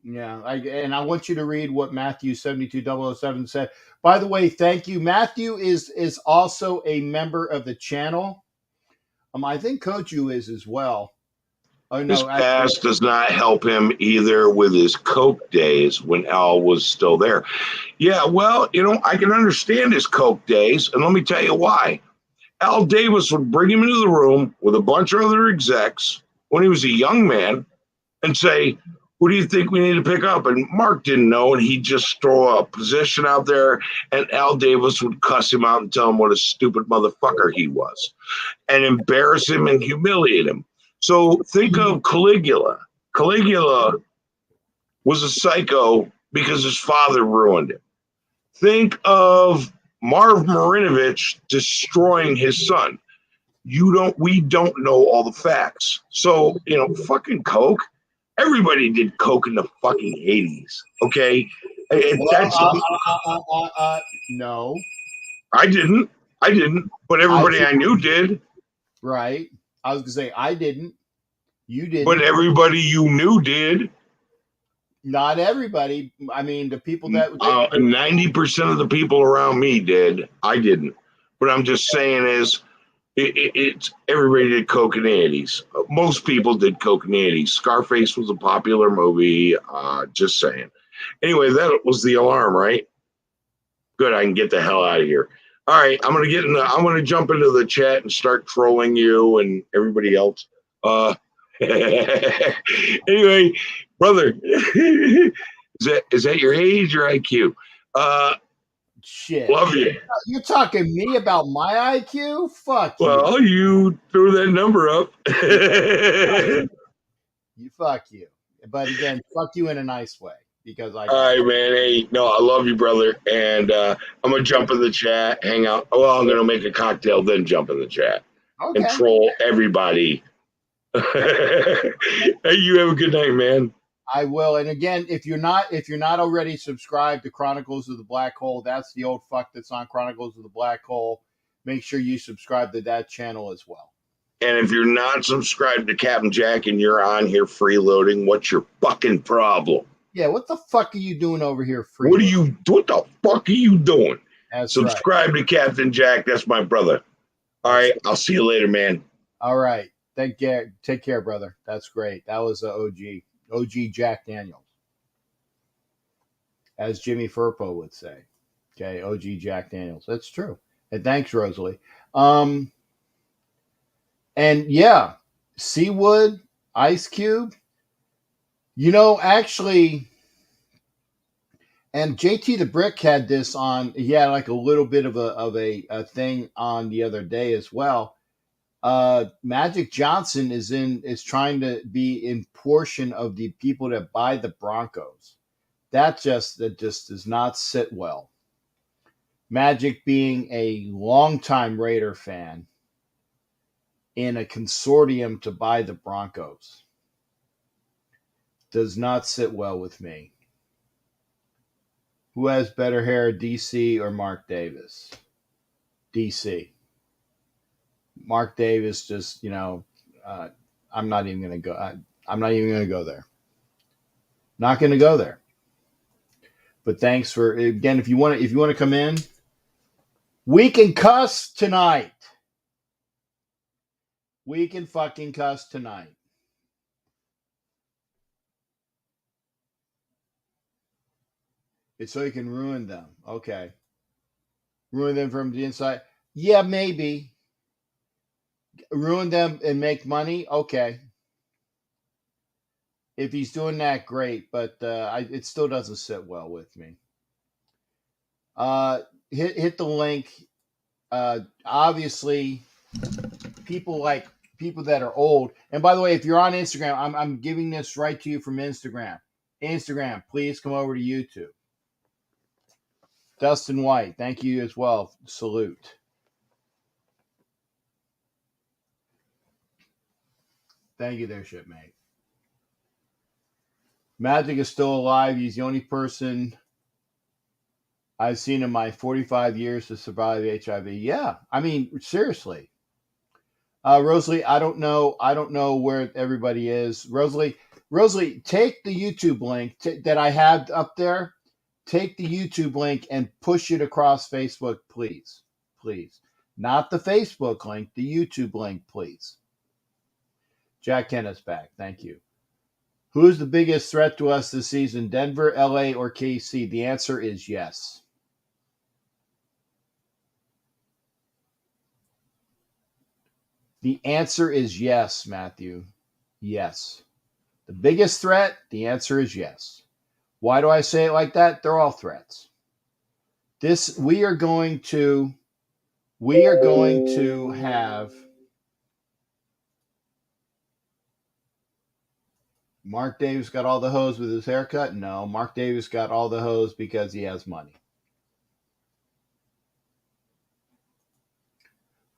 Yeah, I want you to read what Matthew 72007 said. By the way, thank you. Matthew is also a member of the channel. I think Koju is as well. Oh no, His past does not help him either with his Coke days when Al was still there. Yeah, well, I can understand his Coke days, and let me tell you why. Al Davis would bring him into the room with a bunch of other execs when he was a young man and say, "What do you think we need to pick up?" And Mark didn't know, and he'd just throw a position out there, and Al Davis would cuss him out and tell him what a stupid motherfucker he was and embarrass him and humiliate him. So think of Caligula. Caligula was a psycho because his father ruined him. Think of Marv Marinovich destroying his son. We don't know all the facts. So, fucking Coke. Everybody did Coke in the fucking 80s. Okay. No. I didn't. But everybody I knew did. Right. I was going to say, I didn't. You didn't. But everybody you knew did. Not everybody. I mean, the people that 90% of the people around me did. I didn't. But I'm just saying is, it's everybody did Coke in the 80s. Most people did Coke in the 80s. Scarface was a popular movie. Just saying. Anyway, that was the alarm, right? Good. I can get the hell out of here. All right, I'm gonna jump into the chat and start trolling you and everybody else. Anyway, brother, is that your age or IQ? Shit. Love you. You're talking to me about my IQ? Fuck you. Well, you threw that number up. Fuck you. But again, fuck you in a nice way. Because all right, man. Hey, no, I love you, brother. And I'm going to jump in the chat, hang out. Well, I'm going to make a cocktail, then jump in the chat and troll everybody. Hey, you have a good night, man. I will. And again, if you're not already subscribed to Chronicles of the Black Hole, that's the old fuck that's on Chronicles of the Black Hole. Make sure you subscribe to that channel as well. And if you're not subscribed to Captain Jack and you're on here freeloading, what's your fucking problem? Yeah, what the fuck are you doing over here? What the fuck are you doing? That's Subscribe to Captain Jack. That's my brother. All right, I'll see you later, man. All right, take care, brother. That's great. That was OG Jack Daniels, as Jimmy Furpo would say. Okay, OG Jack Daniels. That's true. And thanks, Rosalie. And yeah, Seawood, Ice Cube. Actually, and JT the Brick had this on. He had like a little bit of a thing on the other day as well. Magic Johnson is trying to be in portion of the people that buy the Broncos. That just does not sit well. Magic being a longtime Raider fan, in a consortium to buy the Broncos. Does not sit well with me. Who has better hair, DC or Mark Davis? DC. Mark Davis just, I'm not even going to go. I'm not even going to go there. Not going to go there. But thanks for, again, if you want to come in, we can cuss tonight. We can fucking cuss tonight. It's so you can ruin them. Okay. Ruin them from the inside. Yeah, maybe. Ruin them and make money. Okay. If he's doing that, great. But it still doesn't sit well with me. Hit the link. Obviously, people that are old. And by the way, if you're on Instagram, I'm giving this right to you from Instagram. Instagram, please come over to YouTube. Dustin White, thank you as well. Salute. Thank you there, shipmate. Magic is still alive. He's the only person I've seen in my 45 years to survive HIV. Yeah, I mean, seriously. Rosalie, I don't know where everybody is. Rosalie, take the YouTube link that I have up there. Take the YouTube link and push it across Facebook, please. Please. Not the Facebook link, the YouTube link, please. Jack Kenneth's back. Thank you. Who's the biggest threat to us this season, Denver, LA, or KC? The answer is yes. The answer is yes, Matthew. Yes. The biggest threat, the answer is yes. Why do I say it like that? They're all threats. We are going to have Mark Davis got all the hoes with his haircut? No, Mark Davis got all the hoes because he has money.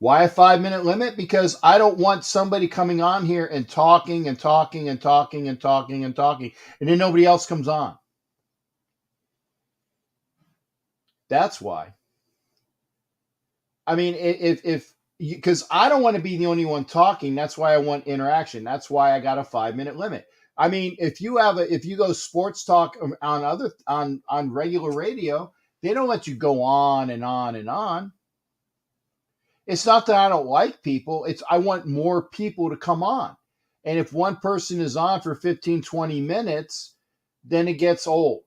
Why a 5-minute limit? Because I don't want somebody coming on here and talking, and then nobody else comes on. That's why. I mean, because I don't want to be the only one talking. That's why I want interaction. That's why I got a 5-minute limit. I mean, if you go sports talk on regular radio, they don't let you go on and on and on. It's not that I don't like people. It's I want more people to come on. And if one person is on for 15, 20 minutes, then it gets old.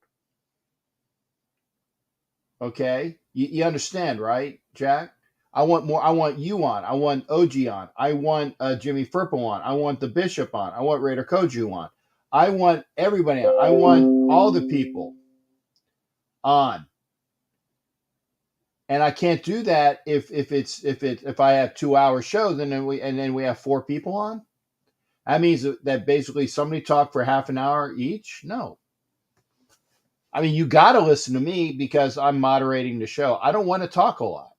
Okay? You understand, right, Jack? I want more. I want you on. I want OG on. I want Jimmy Furpo on. I want the Bishop on. I want Raider Koju on. I want everybody on. I want all the people on. And I can't do that if I have 2-hour shows and then we have 4 people on. That means that basically somebody talk for half an hour each. No. I mean, you got to listen to me because I'm moderating the show. I don't want to talk a lot.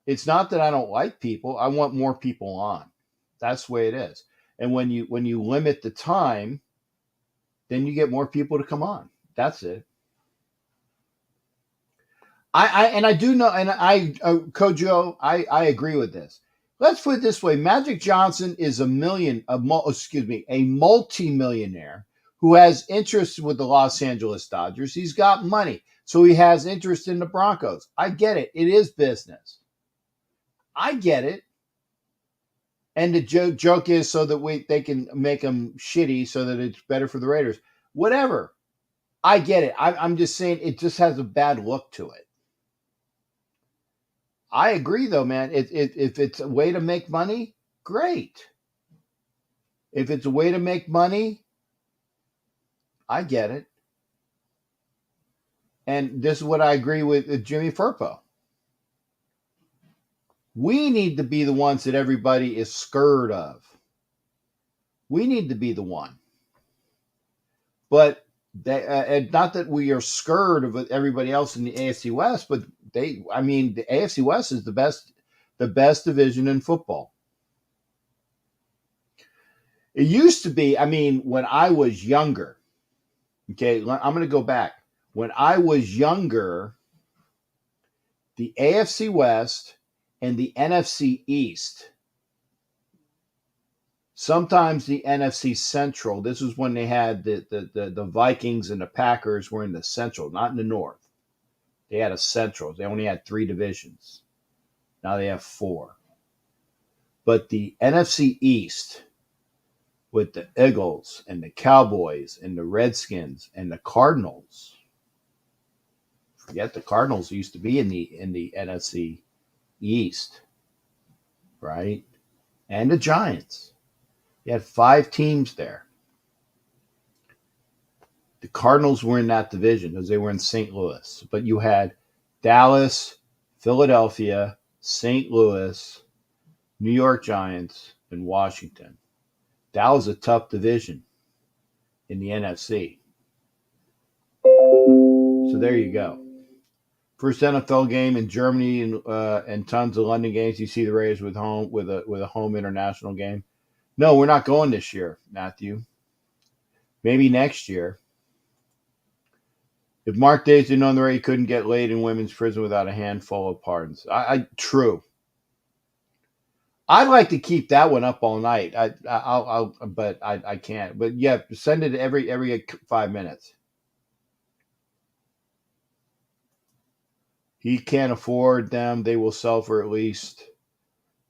It's not that I don't like people. I want more people on. That's the way it is. And when you limit the time, then you get more people to come on. That's it. I do know, and Kojo, I agree with this. Let's put it this way: Magic Johnson is a multi-millionaire who has interest with the Los Angeles Dodgers. He's got money, so he has interest in the Broncos. I get it; it is business. I get it, and the joke is so that they can make them shitty, so that it's better for the Raiders. Whatever, I get it. I'm just saying it just has a bad look to it. I agree, though, man. If it's a way to make money, great. If it's a way to make money, I get it. And this is what I agree with Jimmy Furpo. We need to be the ones that everybody is scared of. We need to be the one. But and not that we are scared of everybody else in the AFC West, but the AFC West is the best division in football. It used to be, I mean, when I was younger, okay, I'm going to go back. When I was younger, the AFC West and the NFC East, sometimes the NFC Central, this was when they had the Vikings and the Packers were in the Central, not in the North. They had a Central. They only had 3 divisions. Now they have 4. But the NFC East, with the Eagles and the Cowboys and the Redskins and the Cardinals. Forget the Cardinals used to be in the NFC East, right? And the Giants. You had 5 teams there. The Cardinals were in that division because they were in St. Louis. But you had Dallas, Philadelphia, St. Louis, New York Giants, and Washington. That was a tough division in the NFC. So there you go. First NFL game in Germany and tons of London games. You see the Raiders with a home international game. No, we're not going this year, Matthew. Maybe next year. If Mark Davis didn't own the right, he couldn't get laid in women's prison without a handful of pardons. True. I'd like to keep that one up all night. But I can't. But yeah, send it every 5 minutes. He can't afford them. They will sell for at least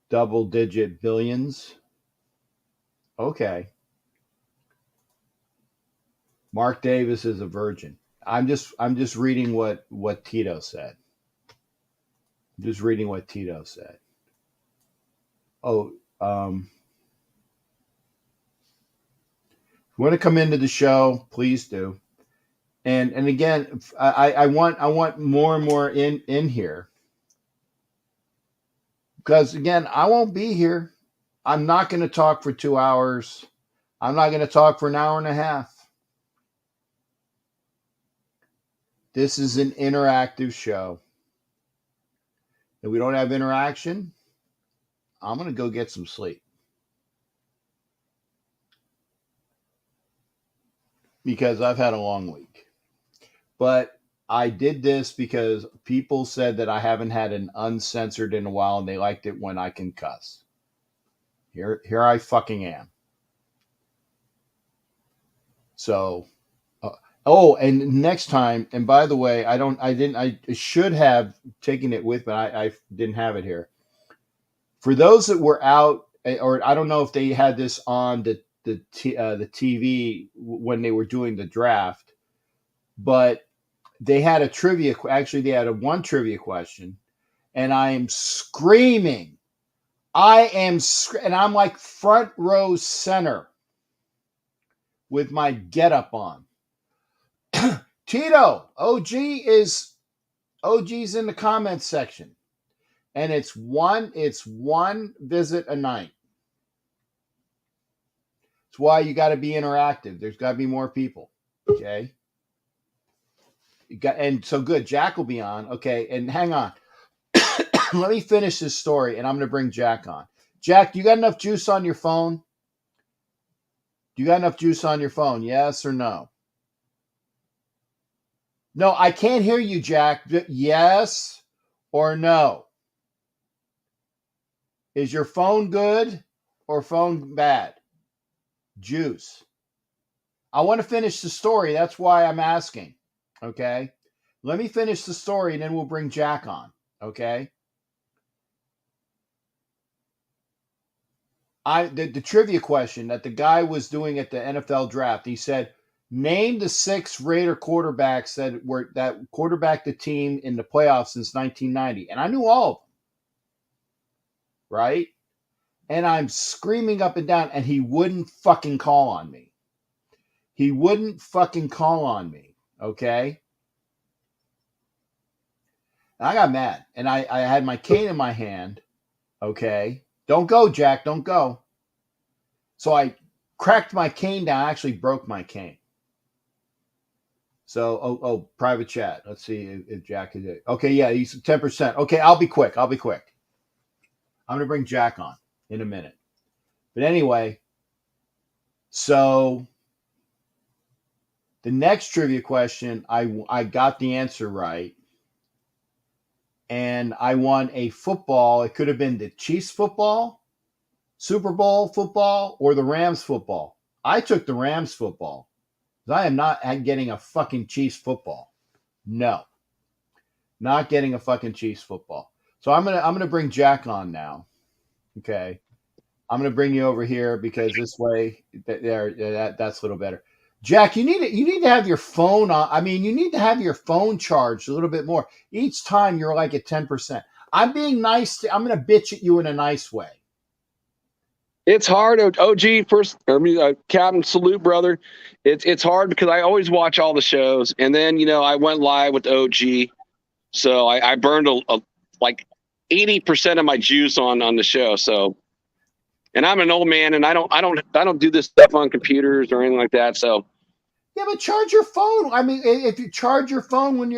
double-digit billions. Okay. Mark Davis is a virgin. I'm just reading what Tito said. I'm just reading what Tito said. Oh, if you want to come into the show, please do. And again, I want more and more in here. Because again, I won't be here. I'm not going to talk for 2 hours. I'm not going to talk for an hour and a half. This is an interactive show. If we don't have interaction, I'm going to go get some sleep. Because I've had a long week. But I did this because people said that I haven't had an uncensored in a while and they liked it when I can cuss. Here I fucking am. So, and next time, and by the way, I should have taken it with, but I didn't have it here. For those that were out, or I don't know if they had this on the TV when they were doing the draft, but they had a trivia. Actually, they had one trivia question, and I am screaming. And I'm like front row center with my getup on. Tito, OG's in the comments section, and it's one visit a night. It's why you got to be interactive. There's got to be more people. Okay. And so good. Jack will be on. Okay. And hang on. Let me finish this story and I'm going to bring Jack on. Jack, do you got enough juice on your phone? Do you got enough juice on your phone? Yes or no? No, I can't hear you, Jack. Yes or no? Is your phone good or phone bad? Juice. I want to finish the story. That's why I'm asking. Okay. Let me finish the story and then we'll bring Jack on. Okay. The trivia question that the guy was doing at the NFL draft, he said, name the 6 Raider quarterbacks that quarterbacked the team in the playoffs since 1990. And I knew all of them. Right? And I'm screaming up and down, and he wouldn't fucking call on me. He wouldn't fucking call on me. Okay? And I got mad. And I had my cane in my hand. Okay? Don't go, Jack. Don't go. So I cracked my cane down. I actually broke my cane. So, private chat. Let's see if Jack is it. Okay, yeah, he's 10%. Okay, I'll be quick. I'm going to bring Jack on in a minute. But anyway, So the next trivia question, I got the answer right. And I won a football. It could have been the Chiefs football, Super Bowl football, or the Rams football. I took the Rams football. I am not getting a fucking Chiefs football. No. Not getting a fucking Chiefs football. So I'm gonna bring Jack on now. Okay. I'm gonna bring you over here because this way that's a little better. Jack, you need to have your phone on. I mean, you need to have your phone charged a little bit more. Each time you're like at 10%. I'm being nice. I'm gonna bitch at you in a nice way. It's hard. OG first, Captain, salute, brother. It's hard because I always watch all the shows, and then I went live with OG, so I burned like 80% of my juice on the show. So, and I'm an old man, and I don't do this stuff on computers or anything like that. So, yeah, but charge your phone. I mean, if you charge your phone when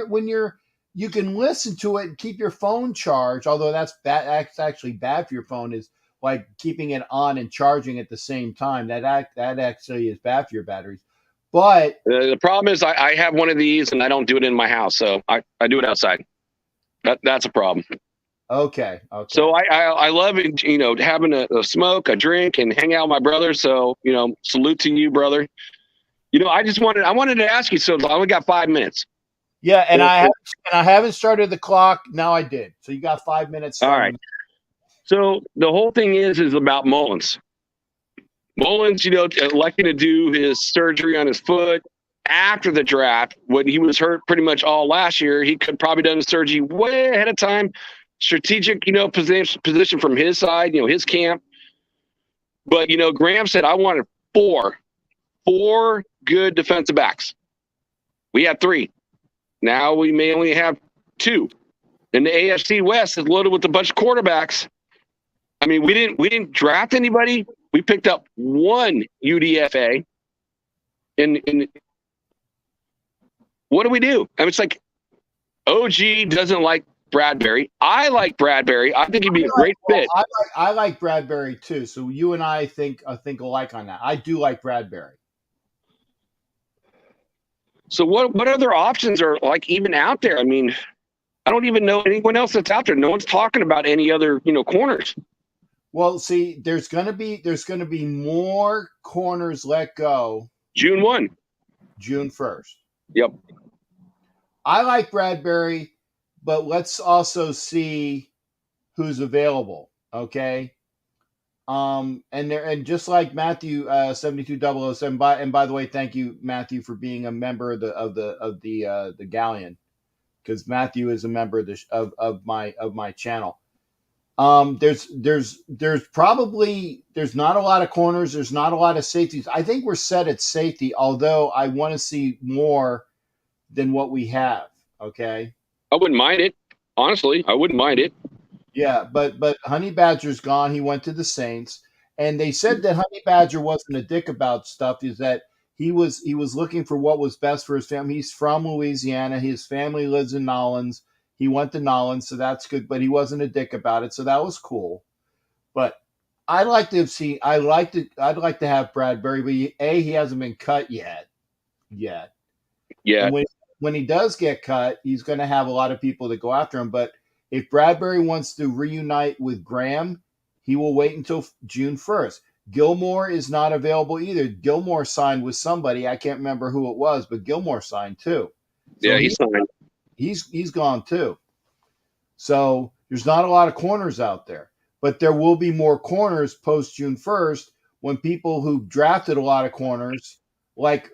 you can listen to it and keep your phone charged. Although that's bad. That's actually bad for your phone. Is like keeping it on and charging at the same time. That actually is bad for your batteries. But the problem is I have one of these and I don't do it in my house. So I do it outside. That's a problem. Okay. So I love it, having a smoke, a drink, and hang out with my brother. So, salute to you, brother. I wanted to ask you, so I only got 5 minutes. Yeah, and I haven't started the clock. Now I did. So you got 5 minutes. All right. So the whole thing is about Mullins. Mullins, electing to do his surgery on his foot after the draft when he was hurt pretty much all last year. He could probably done the surgery way ahead of time. Strategic, position from his side, his camp. But, Graham said, I wanted four good defensive backs. We had 3. Now we may only have 2. And the AFC West is loaded with a bunch of quarterbacks. I mean, we didn't draft anybody. We picked up 1 UDFA. And what do we do? I mean, it's like OG doesn't like Bradbury. I like Bradbury. I think he'd be a great fit. I like Bradbury too. So you and I think alike on that. I do like Bradbury. So what other options are like even out there? I mean, I don't even know anyone else that's out there. No one's talking about any other, corners. Well, see, there's gonna be more corners let go. June 1. June 1st. Yep. I like Bradbury, but let's also see who's available. Okay. And just like Matthew 72007, and by the way, thank you, Matthew, for being a member of the Galleon, because Matthew is a member of my channel. There's not a lot of corners. There's not a lot of safeties. I think we're set at safety, although I want to see more than what we have. Okay. I wouldn't mind it. Honestly, I wouldn't mind it. Yeah, but Honey Badger's gone. He went to the Saints, and they said that Honey Badger wasn't a dick about stuff. Is that he was looking for what was best for his family. He's from Louisiana. His family lives in Nolens. He went to Nolens, so that's good. But he wasn't a dick about it, so that was cool. But I'd like to have Bradbury, but he hasn't been cut yet. Yeah. And when he does get cut, he's going to have a lot of people that go after him. But if Bradbury wants to reunite with Graham, he will wait until June 1st. Gilmore is not available either. Gilmore signed with somebody. I can't remember who it was, but Gilmore signed too. So he signed. He's gone too. So there's not a lot of corners out there. But there will be more corners post June 1st when people who drafted a lot of corners, like,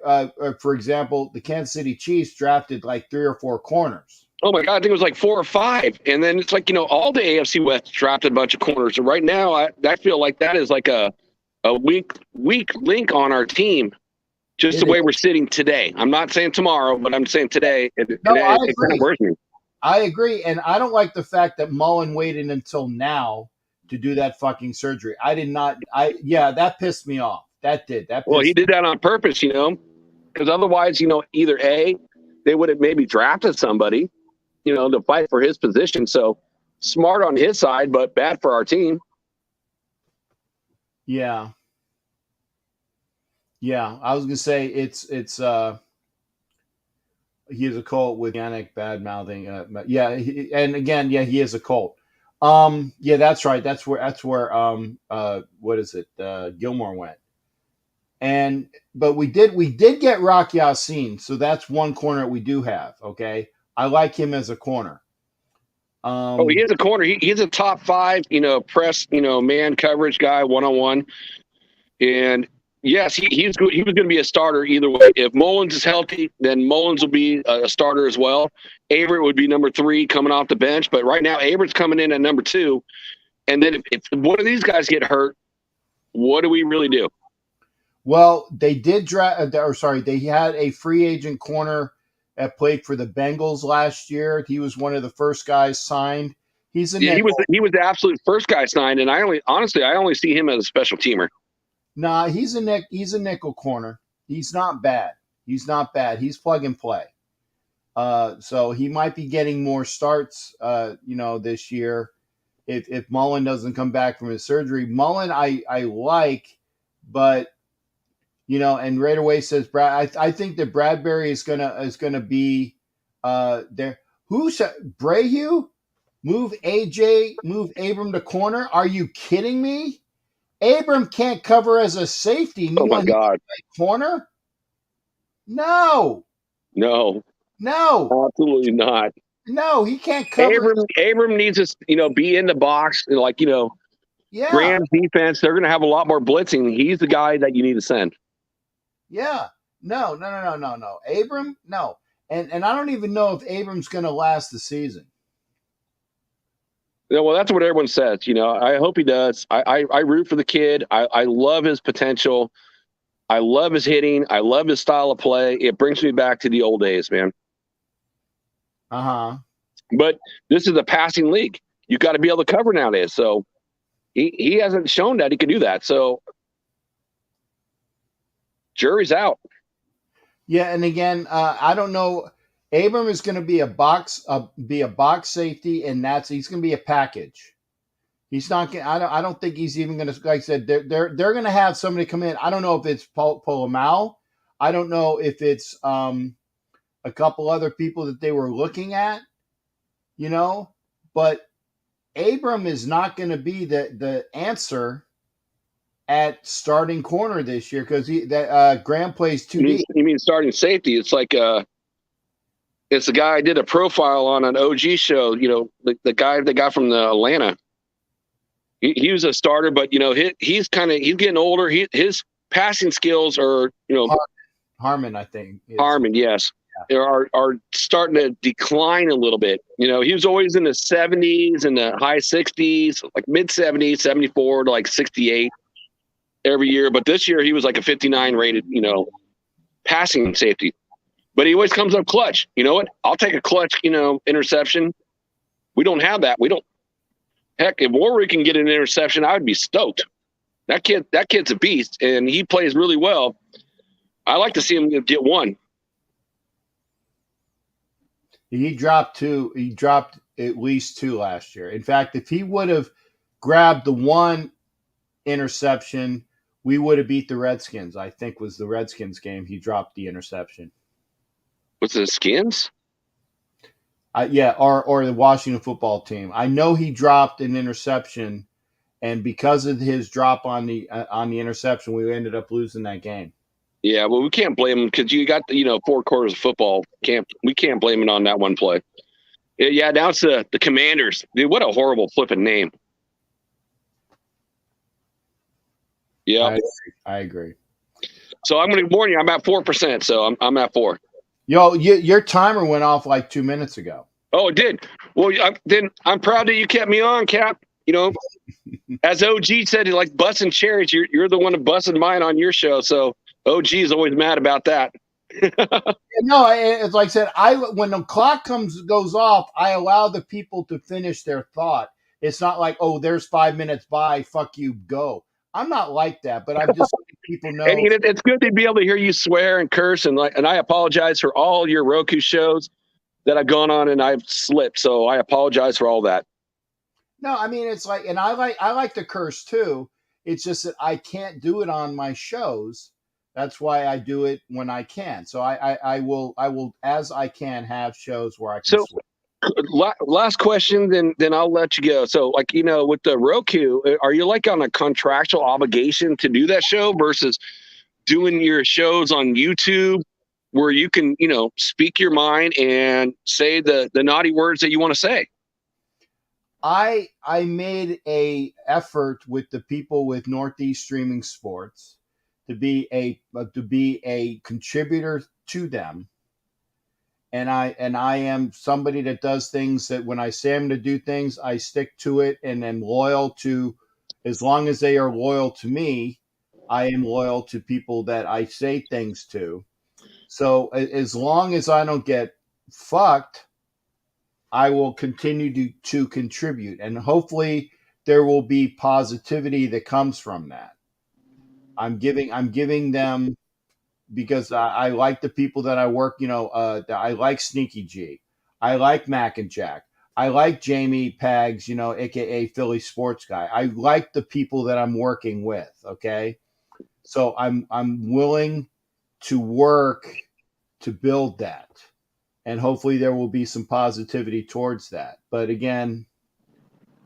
for example, the Kansas City Chiefs drafted like 3 or 4 corners. Oh, my God. I think it was like 4 or 5. And then it's like, all the AFC West drafted a bunch of corners. And right now, I feel like that is like a weak link on our team, just the way we're sitting today. I'm not saying tomorrow, but I'm saying today. It kind of worries me. I agree. And I don't like the fact that Mullen waited until now to do that fucking surgery. That pissed me off. Well, he did that on purpose, because otherwise, either A, they would have maybe drafted somebody, to fight for his position. So smart on his side, but bad for our team. Yeah. Yeah, I was gonna say it's he is a cult with Yannick bad mouthing. Yeah, and again, yeah, he is a cult. Yeah, that's right. That's where what is it? Gilmore went. And but we did get Rock Yassin, so that's one corner we do have. Okay, I like him as a corner. Oh, he Um, is a corner. He's a top 5, press, man coverage guy, 1-on-1. And yes, he's good. He was going to be a starter either way. If Mullins is healthy, then Mullins will be a starter as well. Averett would be number 3 coming off the bench. But right now, Averett's coming in at number 2. And then if one of these guys get hurt, what do we really do? well, they did draft, or sorry, they had a free agent corner that played for the Bengals last year. He was one of the first guys signed. He's a Yeah, nickel. he was the absolute first guy signed, and I only see him as a special teamer. Nah, he's a nickel corner. He's not bad. He's not bad. He's plug and play. So he might be getting more starts, this year if Mullen doesn't come back from his surgery. Mullen, I like, but and right away says Brad. I think that Bradbury is gonna be there. Who said Brayhew? Move Abram to corner. Are you kidding me? Abram can't cover as a safety. Oh my God, corner? No, no, absolutely not. no, he can't cover. Abram needs to be in the box, Yeah, Graham's defense. They're going to have a lot more blitzing. He's the guy that you need to send. yeah. No. Abram, no. And I don't even know if Abram's going to last the season. Yeah, well, that's what everyone says. I hope he does. I root for the kid. I love his potential. I love his hitting. I love his style of play. It brings me back to the old days, man. Uh-huh. But this is a passing league. You got to be able to cover nowadays. So he hasn't shown that he can do that. So jury's out. Yeah, and again, I don't know. Abram is going to be a box safety, and he's going to be a package. He's not. I don't think he's even going to. Like I said, they're going to have somebody come in. I don't know if it's Polamalu. I don't know if it's a couple other people that they were looking at. But Abram is not going to be the answer at starting corner this year because Graham plays too deep. You mean starting safety? It's like it's the guy I did a profile on an OG show. The guy they got from the Atlanta. He was a starter, but he's getting older. His passing skills are Harmon, I think. Harmon, yes, yeah. are starting to decline a little bit. He was always in the 70s and the high 60s, like mid 70s, 74 to like 68 every year. But this year he was like a 59 rated, passing safety. But he always comes up clutch. You know what? I'll take a clutch, interception. We don't have that. We don't. Heck, if Warwick can get an interception, I would be stoked. That kid's a beast, and he plays really well. I like to see him get one. He dropped 2. He dropped at least 2 last year. In fact, if he would have grabbed the one interception, we would have beat the Redskins. I think was the Redskins game. He dropped the interception. Was it the Skins? Yeah, or the Washington football team. I know he dropped an interception, and because of his drop on the interception, we ended up losing that game. Yeah, well, we can't blame him because you got 4 quarters of football. We can't blame it on that one play. Yeah, now it's the Commanders. Dude, what a horrible flipping name. Yeah, I agree. So I'm going to warn you. I'm at 4%. So I'm at 4. Yo, your timer went off like 2 minutes ago. Oh, it did. Well, then I'm proud that you kept me on, Cap. As OG said, like busting cherries. You're the one that busted mine on your show. So OG is always mad about that. No, it's like I said. When the clock goes off, I allow the people to finish their thought. It's not like, oh, there's 5 minutes by. Fuck you, go. I'm not like that, but I'm just letting people know. And it's good to be able to hear you swear and curse, and I apologize for all your Roku shows that I've gone on and I've slipped. So I apologize for all that. No, I mean it's like, and I like to curse too. It's just that I can't do it on my shows That's why I do it when I can. So I will as I can have shows where I can So switch. last question, then I'll let you go. So like, with the Roku, are you like on a contractual obligation to do that show versus doing your shows on YouTube where you can, speak your mind and say the naughty words that you want to say? I made a effort with the people with Northeast Streaming Sports to be a contributor to them. And I am somebody that does things that when I say I'm to do things, I stick to it and am loyal to. As long as they are loyal to me, I am loyal to people that I say things to. So as long as I don't get fucked, I will continue to contribute, and hopefully there will be positivity that comes from that. I'm giving them because I like the people that I work. I like Sneaky G, I like Mac and Jack, I like Jamie Pags, aka Philly Sports Guy. I like the people that I'm working with. Okay, so I'm willing to work to build that, and hopefully there will be some positivity towards that. But again,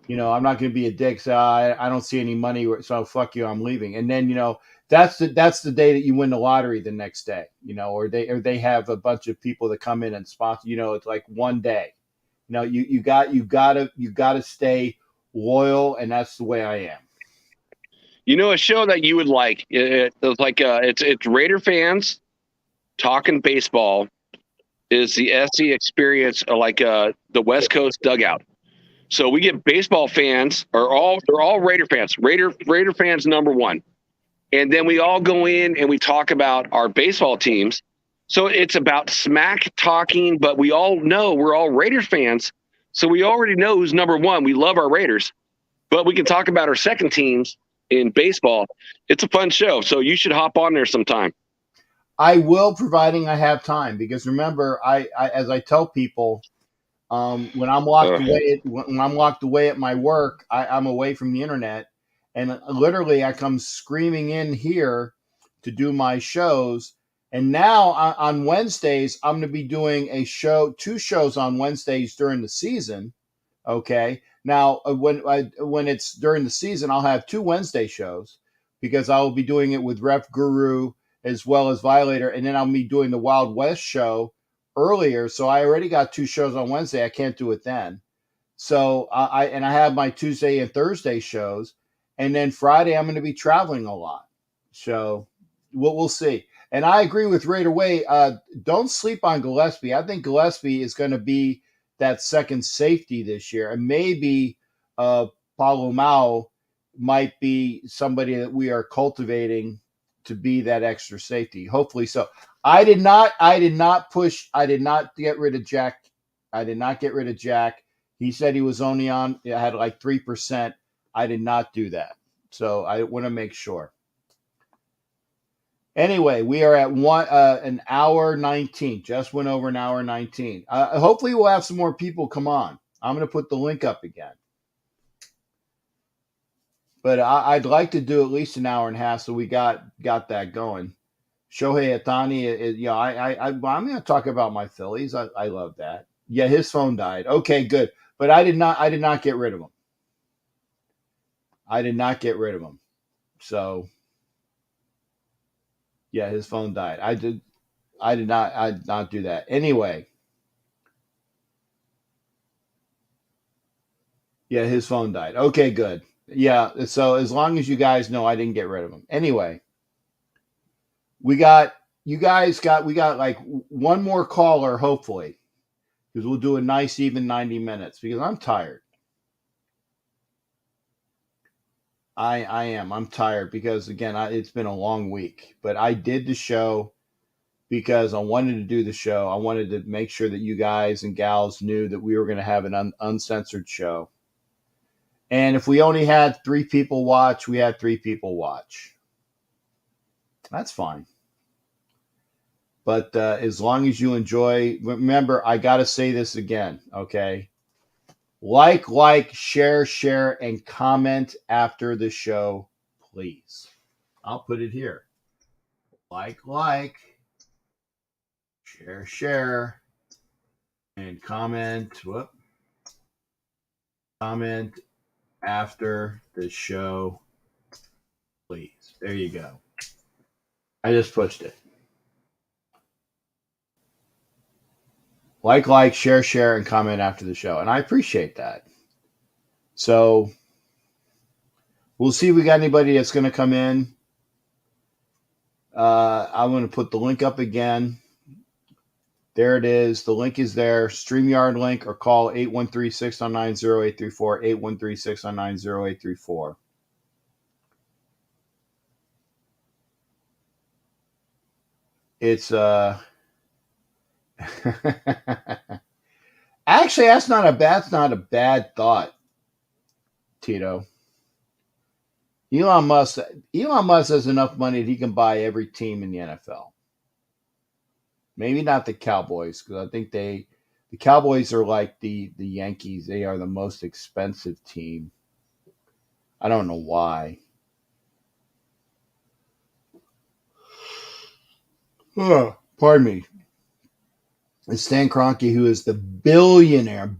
I'm not going to be a dick. So I don't see any money. So fuck you. I'm leaving. And then, that's the day that you win the lottery the next day, or they have a bunch of people that come in and sponsor, it's like one day, you gotta stay loyal. And that's the way I am. A show that you would like, it's like, it's Raider fans talking baseball is the SC experience, like the West Coast dugout. So we get baseball fans they're all Raider fans. Raider fans number one. And then we all go in and we talk about our baseball teams. So it's about smack talking, but we all know we're all Raiders fans. So we already know who's number one. We love our Raiders, but we can talk about our second teams in baseball. It's a fun show. So you should hop on there sometime. I will, providing I have time, because remember, I as I tell people, when I'm locked away at my work, I'm away from the internet, and literally I come screaming in here to do my shows. And now on Wednesdays, I'm going to be doing two shows on Wednesdays during the season. Okay. Now, when it's during the season, I'll have two Wednesday shows because I will be doing it with Ref Guru as well as Violator, and then I'll be doing the Wild West show earlier. So I already got two shows on Wednesday. I can't do it then. So I have my Tuesday and Thursday shows, and then Friday I'm going to be traveling a lot. So we'll see. And I agree with Raider Way. Don't sleep on Gillespie. I think Gillespie is going to be that second safety this year, and maybe Palomao might be somebody that we are cultivating to be that extra safety. Hopefully so. I did not get rid of Jack. I did not get rid of Jack. He said he was only had like 3%. I did not do that. So I want to make sure. Anyway, we are at an hour 19. Just went over an hour 19. Hopefully we'll have some more people come on. I'm going to put the link up again. But I'd like to do at least an hour and a half, so we got that going. Shohei Ohtani, I'm going to talk about my Phillies. I love that. Yeah, his phone died. Okay, good. But I did not get rid of him. I did not get rid of him. So, yeah, his phone died. I did not do that. Anyway. Yeah, his phone died. Okay, good. Yeah, so as long as you guys know I didn't get rid of him. Anyway, we got like one more caller, hopefully, because we'll do a nice even 90 minutes because I'm tired. I am. I'm tired because, again, it's been a long week. But I did the show because I wanted to do the show. I wanted to make sure that you guys and gals knew that we were going to have an uncensored show. And if we only had 3 people watch, we had 3 people watch. That's fine. But as long as you enjoy, remember, I got to say this again, okay? Like, share, and comment after the show, please. I'll put it here. like, share, and comment. Comment after the show, please. There you go. I just pushed it. Like, share, and comment after the show. And I appreciate that. So we'll see if we got anybody that's going to come in. I'm going to put the link up again. There it is. The link is there. StreamYard link, or call 813-699-0834, 813-699-0834. It's actually that's not a bad thought, Tito. Elon Musk has enough money that he can buy every team in the NFL. Maybe not the Cowboys, because I think the Cowboys are like the Yankees. They are the most expensive team. I don't know why. Pardon me. It's Stan Kroenke, who is the billionaire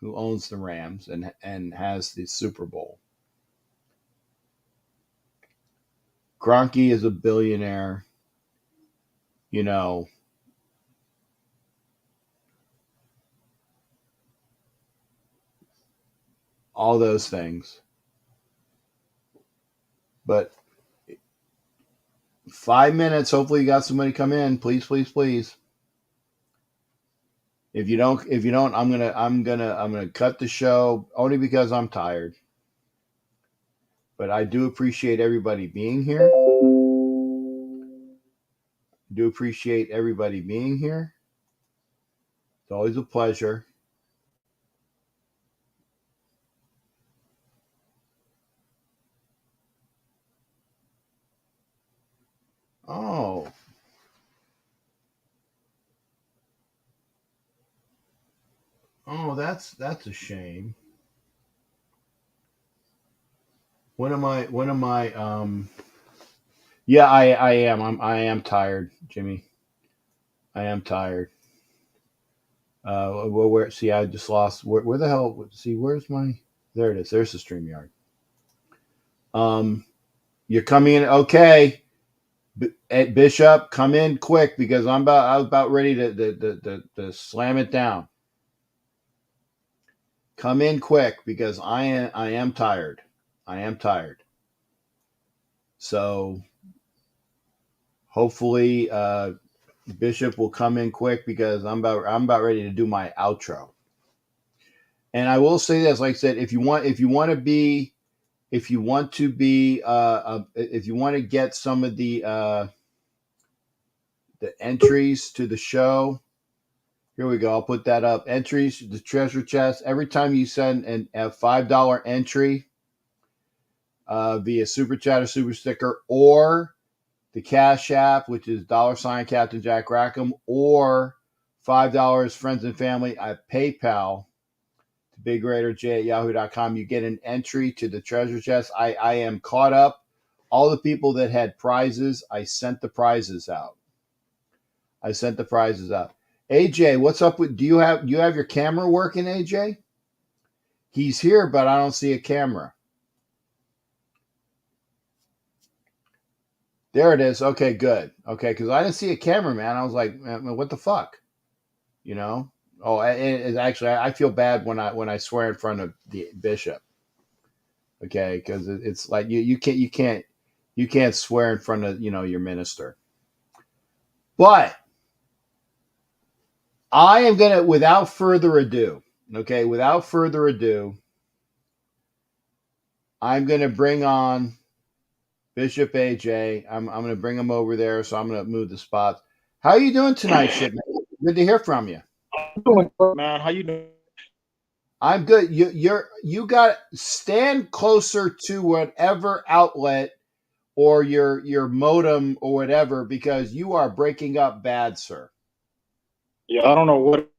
who owns the Rams and has the Super Bowl. Kroenke is a billionaire. You know, all those things. But 5 minutes. Hopefully, you got somebody come in. Please, please, please. If you don't, I'm gonna cut the show only because I'm tired. But I do appreciate everybody being here. Do appreciate everybody being here. It's always a pleasure. Oh. Oh, that's a shame. When am I yeah, I am. I am tired, Jimmy. I am tired. Where see, I just lost where the hell, see, where's my, there it is. There's the StreamYard. You're coming in, okay. Bishop, come in quick because I was about ready to slam it down. Come in quick because I am tired. I am tired. So hopefully Bishop will come in quick because I'm about ready to do my outro. And I will say this, like I said, if you want to get some of the entries to the show, here we go. I'll put that up. Entries to the treasure chest. Every time you send a $5 entry via Super Chat or Super Sticker, or the Cash App, which is $ Captain Jack Rackham, or $5 friends and family at PayPal to BigRaiderJ@yahoo.com. You get an entry to the treasure chest. I am caught up. All the people that had prizes, I sent the prizes out. AJ, what's up with? Do you have your camera working, AJ? He's here, but I don't see a camera. There it is. Okay, good. Okay, because I didn't see a camera, man. I was like, man, what the fuck? You know? Oh, it actually, I feel bad when I swear in front of the bishop. Okay, because it's like you can't swear in front of your minister. But I am gonna, without further ado, I'm gonna bring on Bishop AJ. I'm going to bring him over there, so I'm going to move the spots. How are you doing tonight, Shipman? Good to hear from you. I'm doing good, man. How you doing? I'm good. You got stand closer to whatever outlet or your modem or whatever, because you are breaking up bad, sir. Yeah, I don't know what.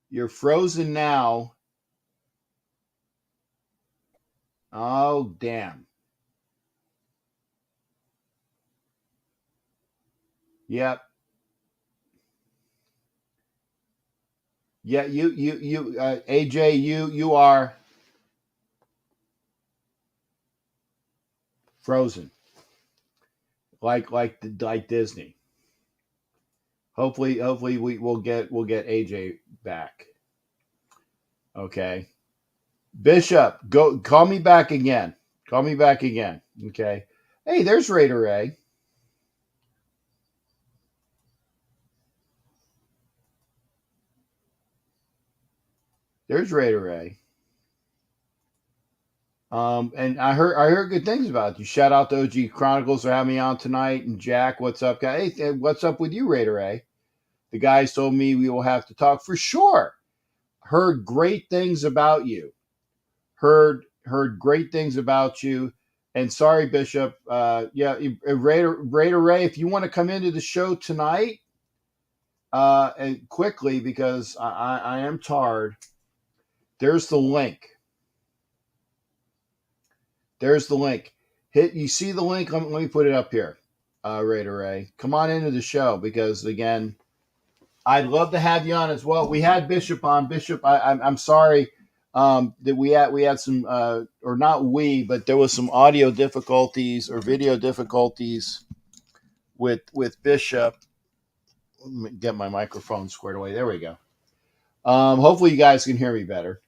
You're frozen now. Oh, damn. Yep. Yeah, you, AJ, you are frozen, like Disney. Hopefully, we'll get AJ back. Okay, Bishop, go call me back again. Call me back again. Okay. Hey, there's Raider A. There's Raider A. And I heard good things about you. Shout out to OG Chronicles for having me on tonight. And Jack, what's up, guy? Hey, what's up with you, Raider A? The guys told me we will have to talk for sure. Heard great things about you. Heard great things about you. And sorry, Bishop. Yeah, Raider Ray, if you want to come into the show tonight, and quickly because I am tired. There's the link. There's the link. You see the link? Let me put it up here. Raider Ray, come on into the show because again, I'd love to have you on as well. We had Bishop on. Bishop, I'm sorry that we had some or not we, but there was some audio difficulties or video difficulties with Bishop. Let me get my microphone squared away. There we go. Hopefully you guys can hear me better.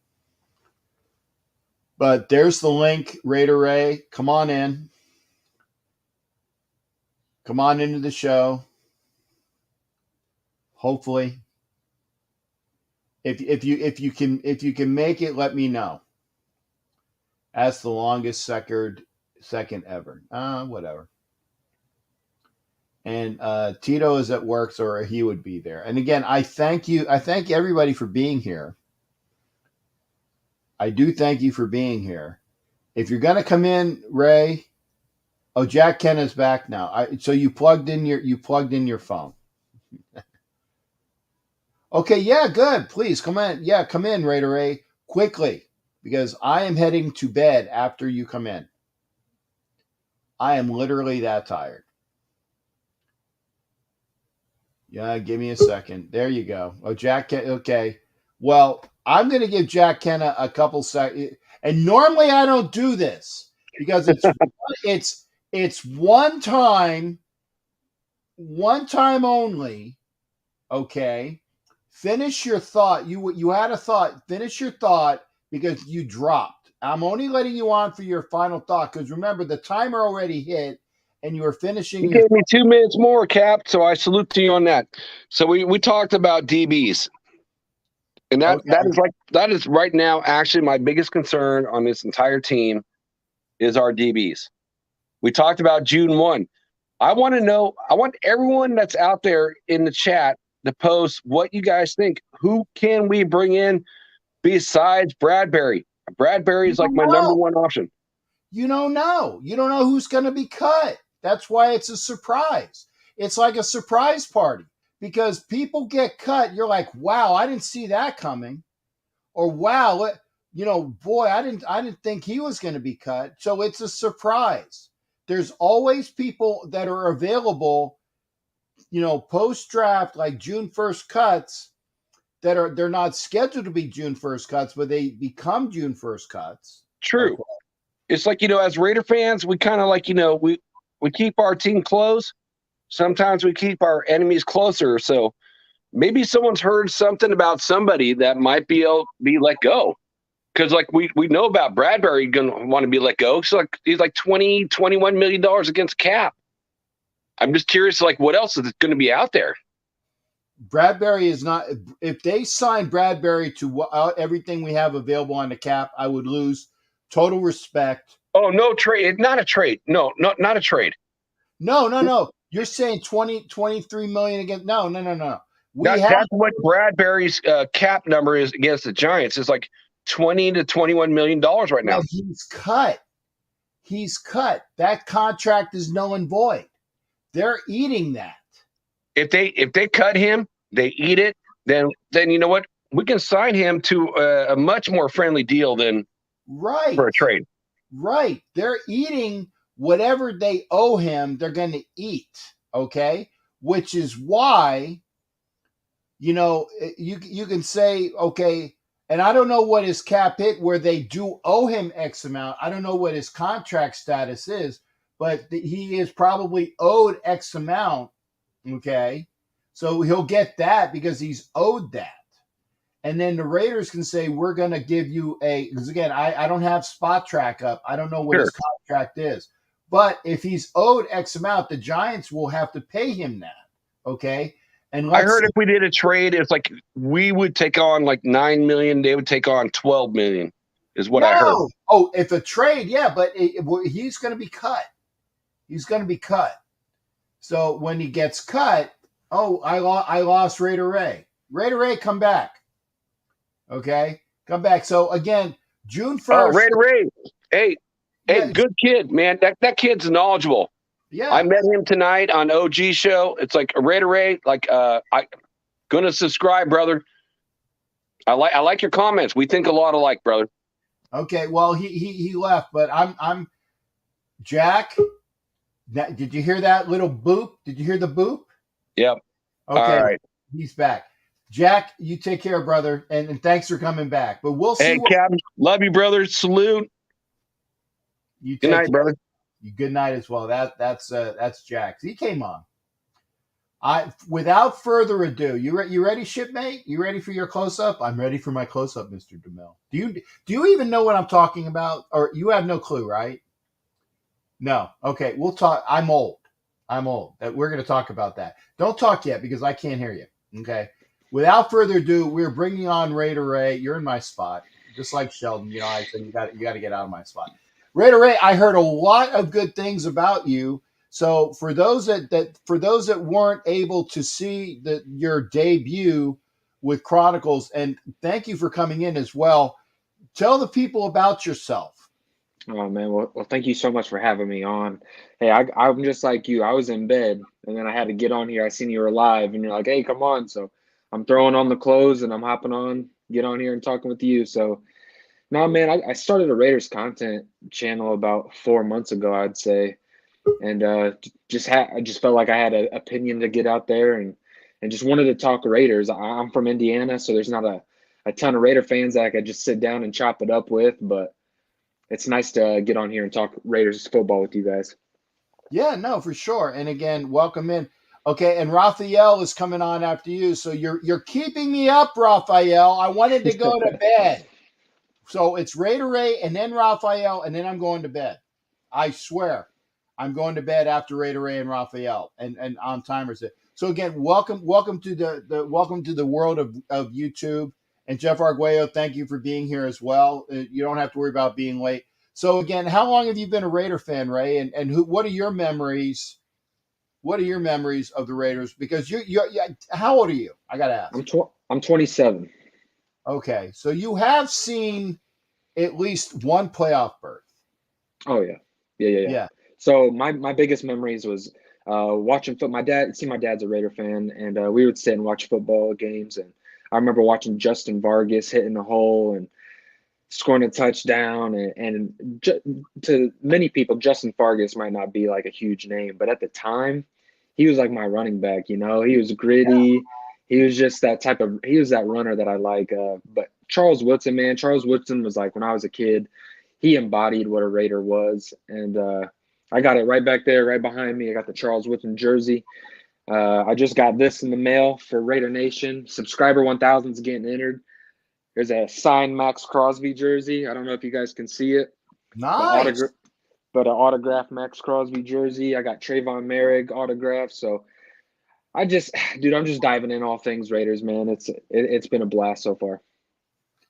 But there's the link, Raider Ray. Come on in. Come on into the show. Hopefully. If you can make it, let me know. That's the longest second ever. Whatever. And Tito is at work, so he would be there. And again, I thank you. I thank everybody for being here. I do thank you for being here. If you're gonna come in, Ray. Oh, Jack Kenna's back now. So you plugged in your phone. Okay, yeah, good. Please come in. Yeah, come in, Raider Ray, quickly, because I am heading to bed after you come in. I am literally that tired. Yeah, give me a second. There you go. Oh, Jack. Okay. Well, I'm going to give Jack Kenna a couple seconds. And normally I don't do this because it's one time only. Okay. Finish your thought. You had a thought. Finish your thought because you dropped. I'm only letting you on for your final thought because remember the timer already hit and you were finishing. You gave me 2 minutes more, Cap. So I salute to you on that. So we talked about DBs. And that is right now actually my biggest concern on this entire team is our DBs. We talked about June 1. I want everyone that's out there in the chat to post what you guys think. Who can we bring in besides Bradbury? Bradbury is like my number one option. You don't know. You don't know who's going to be cut. That's why it's a surprise. It's like a surprise party. Because people get cut, you're like, wow, I didn't see that coming. Or wow, boy, I didn't think he was going to be cut. So it's a surprise. There's always people that are available, post-draft, like June 1st cuts, they're not scheduled to be June 1st cuts, but they become June 1st cuts. True. Okay. It's like, as Raider fans, we kind of like, we keep our team close. Sometimes we keep our enemies closer. So maybe someone's heard something about somebody that might be let go. Because like we know about Bradbury going to want to be let go. So he's like $21 million against cap. I'm just curious, like what else is going to be out there? Bradbury is not. If they sign Bradbury to everything we have available on the cap, I would lose total respect. Oh, no trade. Not a trade. No, not a trade. No. You're saying 23 million against? No. That's what Bradbury's cap number is against the Giants. It's like $20 to $21 million right now. No, he's cut. That contract is null and void. They're eating that. If they cut him, they eat it. Then you know what? We can sign him to a much more friendly deal than for a trade. Right. They're eating whatever they owe him, they're going to eat. Okay. Which is why, you can say, okay, and I don't know what his cap hit where they do owe him X amount. I don't know what his contract status is, but he is probably owed X amount. Okay. So he'll get that because he's owed that. And then the Raiders can say, we're going to give you because again, I don't have Spot Track up. I don't know what his contract is. But if he's owed X amount, the Giants will have to pay him that. Okay. And I heard if we did a trade, it's like we would take on like $9 million. They would take on $12 million is what I heard. Oh, if a trade, yeah, but he's going to be cut. He's going to be cut. So when he gets cut, I lost Raider Ray. Raider Ray, come back. Okay, come back. So again, June 1st. Raider Ray. Hey, good kid, man. That kid's knowledgeable. Yeah, I met him tonight on OG show. It's like a Raider Ray. Like, I gonna subscribe, brother. I like your comments. We think a lot alike, brother. Okay, well he left, but I'm Jack. Did you hear that little boop? Did you hear the boop? Yep. Okay, all right. He's back. Jack, you take care, brother, and thanks for coming back. But we'll see. Hey, Captain, love you, brother. Salute. Good night, brother. Good night as well. That's Jack. He came on. Without further ado, you ready, shipmate? You ready for your close up? I'm ready for my close up, Mr. DeMille. Do you even know what I'm talking about, or you have no clue, right? No. Okay, we'll talk. I'm old. We're going to talk about that. Don't talk yet because I can't hear you. Okay. Without further ado, we're bringing on Raider Ray. You're in my spot, just like Sheldon. I said you got to get out of my spot. Raider Ray, I heard a lot of good things about you. So for those that weren't able to see your debut with Chronicles, and thank you for coming in as well. Tell the people about yourself. Oh man, well, thank you so much for having me on. Hey, I'm just like you. I was in bed, and then I had to get on here. I seen you were live, and you're like, "Hey, come on!" So I'm throwing on the clothes, and I'm hopping on, get on here, and talking with you. So now, man, I started a Raiders content channel about 4 months ago, I'd say, and I just felt like I had an opinion to get out there, and just wanted to talk Raiders. I'm from Indiana, so there's not a ton of Raider fans that I could just sit down and chop it up with, but it's nice to get on here and talk Raiders football with you guys. Yeah, no, for sure. And again, welcome in. Okay, and Raphael is coming on after you. So you're keeping me up, Raphael. I wanted to go to bed. So it's Raider Ray and then Raphael, and then I'm going to bed. I swear. I'm going to bed after Raider Ray and Raphael and on timers. So again, welcome to the world of YouTube. And Jeff Arguello, thank you for being here as well. You don't have to worry about being late. So again, how long have you been a Raider fan, Ray? And what are your memories? What are your memories of the Raiders? Because you how old are you? I got to ask. I'm 27. Okay, so you have seen at least one playoff berth. Oh yeah. So my biggest memories was watching football. My dad's a Raider fan, and we would sit and watch football games. And I remember watching Justin Vargas hitting the hole and scoring a touchdown. And to many people, Justin Vargas might not be like a huge name, but at the time, he was like my running back. He was gritty. Yeah. He was just he was that runner that I like. But Charles Woodson, man, Charles Woodson was like, when I was a kid, he embodied what a Raider was. And I got it right back there, right behind me. I got the Charles Woodson jersey. I just got this in the mail for Raider Nation. Subscriber 1000 is getting entered. There's a signed Max Crosby jersey. I don't know if you guys can see it. Nice. But an autographed Max Crosby jersey. I got Trayvon Merrick autograph. So I'm just diving in all things Raiders, man. It's been a blast so far.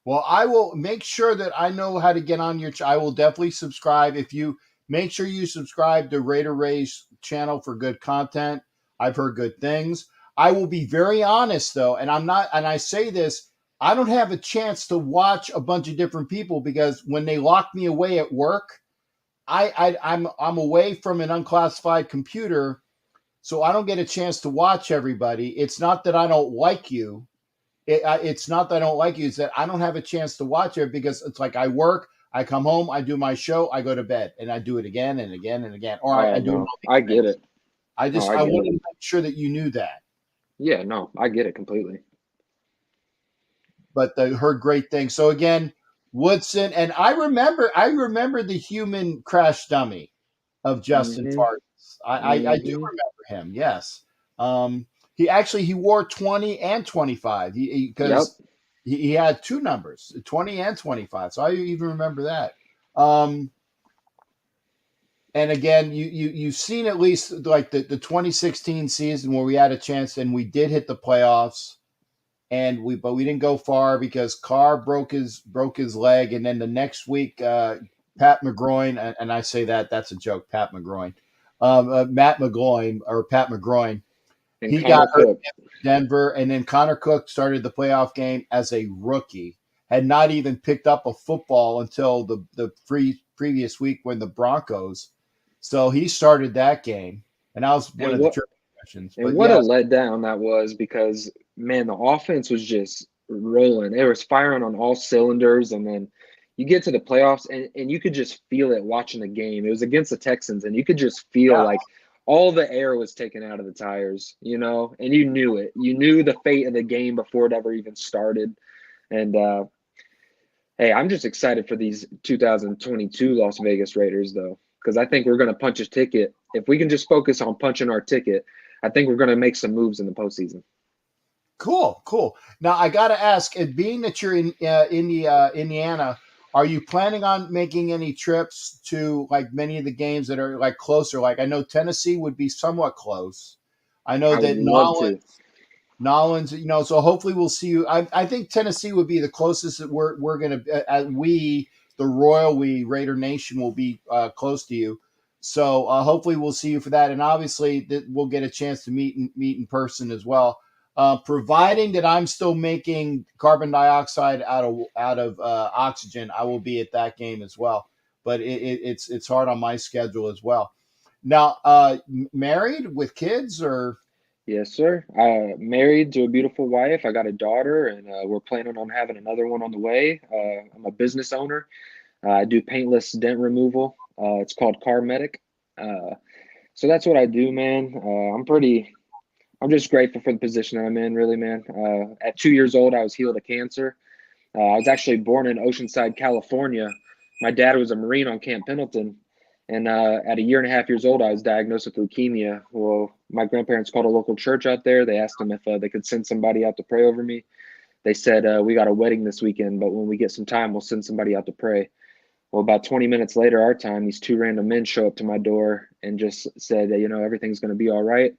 Well, I will make sure that I know how to get on your I will definitely subscribe. If you make sure you subscribe to Raider Ray's channel for good content. I've heard good things. I will be very honest though, and I say this, I don't have a chance to watch a bunch of different people because when they lock me away at work, I'm away from an unclassified computer, so I don't get a chance to watch everybody. It's not that I don't like you. It's not that I don't like you. It's that I don't have a chance to watch it because it's like I work, I come home, I do my show, I go to bed, and I do it again and again and again. Or I do it no, all I these get things. it. I No, I get wanted it. to make sure that you knew that. Yeah, no, I get it completely. But heard great things. So again, Woodson, and I remember the human crash dummy of Justin Mm-hmm. Vargas. I do Mm-hmm. remember him. Yes. He wore 20 and 25 Yep. because he had two numbers, 20 and 25. So I even remember that. And again, you've seen at least like the 2016 season where we had a chance and we did hit the playoffs, but we didn't go far because Carr broke his leg, and then the next week Pat McGroin, and I say that's a joke, Pat McGroin, Matt McGloin or Pat McGroin, And he Connor got hurt Cook. in Denver, and then Connor Cook started the playoff game as a rookie, had not even picked up a football until the previous week when the Broncos. So he started that game, and that was one And of the what trivia questions. and But what a yes, letdown that was, because man, the offense was just rolling. It was firing on all cylinders, and then you get to the playoffs and you could just feel it watching the game. It was against the Texans, and you could just feel yeah, like all the air was taken out of the tires, and you knew it. You knew the fate of the game before it ever even started. And hey, I'm just excited for these 2022 Las Vegas Raiders, though, because I think we're going to punch a ticket. If we can just focus on punching our ticket, I think we're going to make some moves in the postseason. cool. Now I got to ask, being that you're in Indiana, are you planning on making any trips to like many of the games that are like closer? Like I know Tennessee would be somewhat close. I know I would that love to. Nolans, so hopefully we'll see you. I think Tennessee would be the closest that we're going to, the Royal Raider Nation will be close to you. So hopefully we'll see you for that. And obviously we'll get a chance to meet in person as well. Providing that I'm still making carbon dioxide out of oxygen, I will be at that game as well. But it's hard on my schedule as well. Now, married with kids or? Yes, sir. Married to a beautiful wife. I got a daughter, and we're planning on having another one on the way. I'm a business owner. I do paintless dent removal. It's called Car Medic. So that's what I do, man. I'm just grateful for the position I'm in, really, man. At 2 years old, I was healed of cancer. I was actually born in Oceanside, California. My dad was a Marine on Camp Pendleton. And at a year and a half years old, I was diagnosed with leukemia. Well, my grandparents called a local church out there. They asked them if they could send somebody out to pray over me. They said, we got a wedding this weekend, but when we get some time, we'll send somebody out to pray. Well, about 20 minutes later, our time, these two random men show up to my door and just said, everything's going to be all right.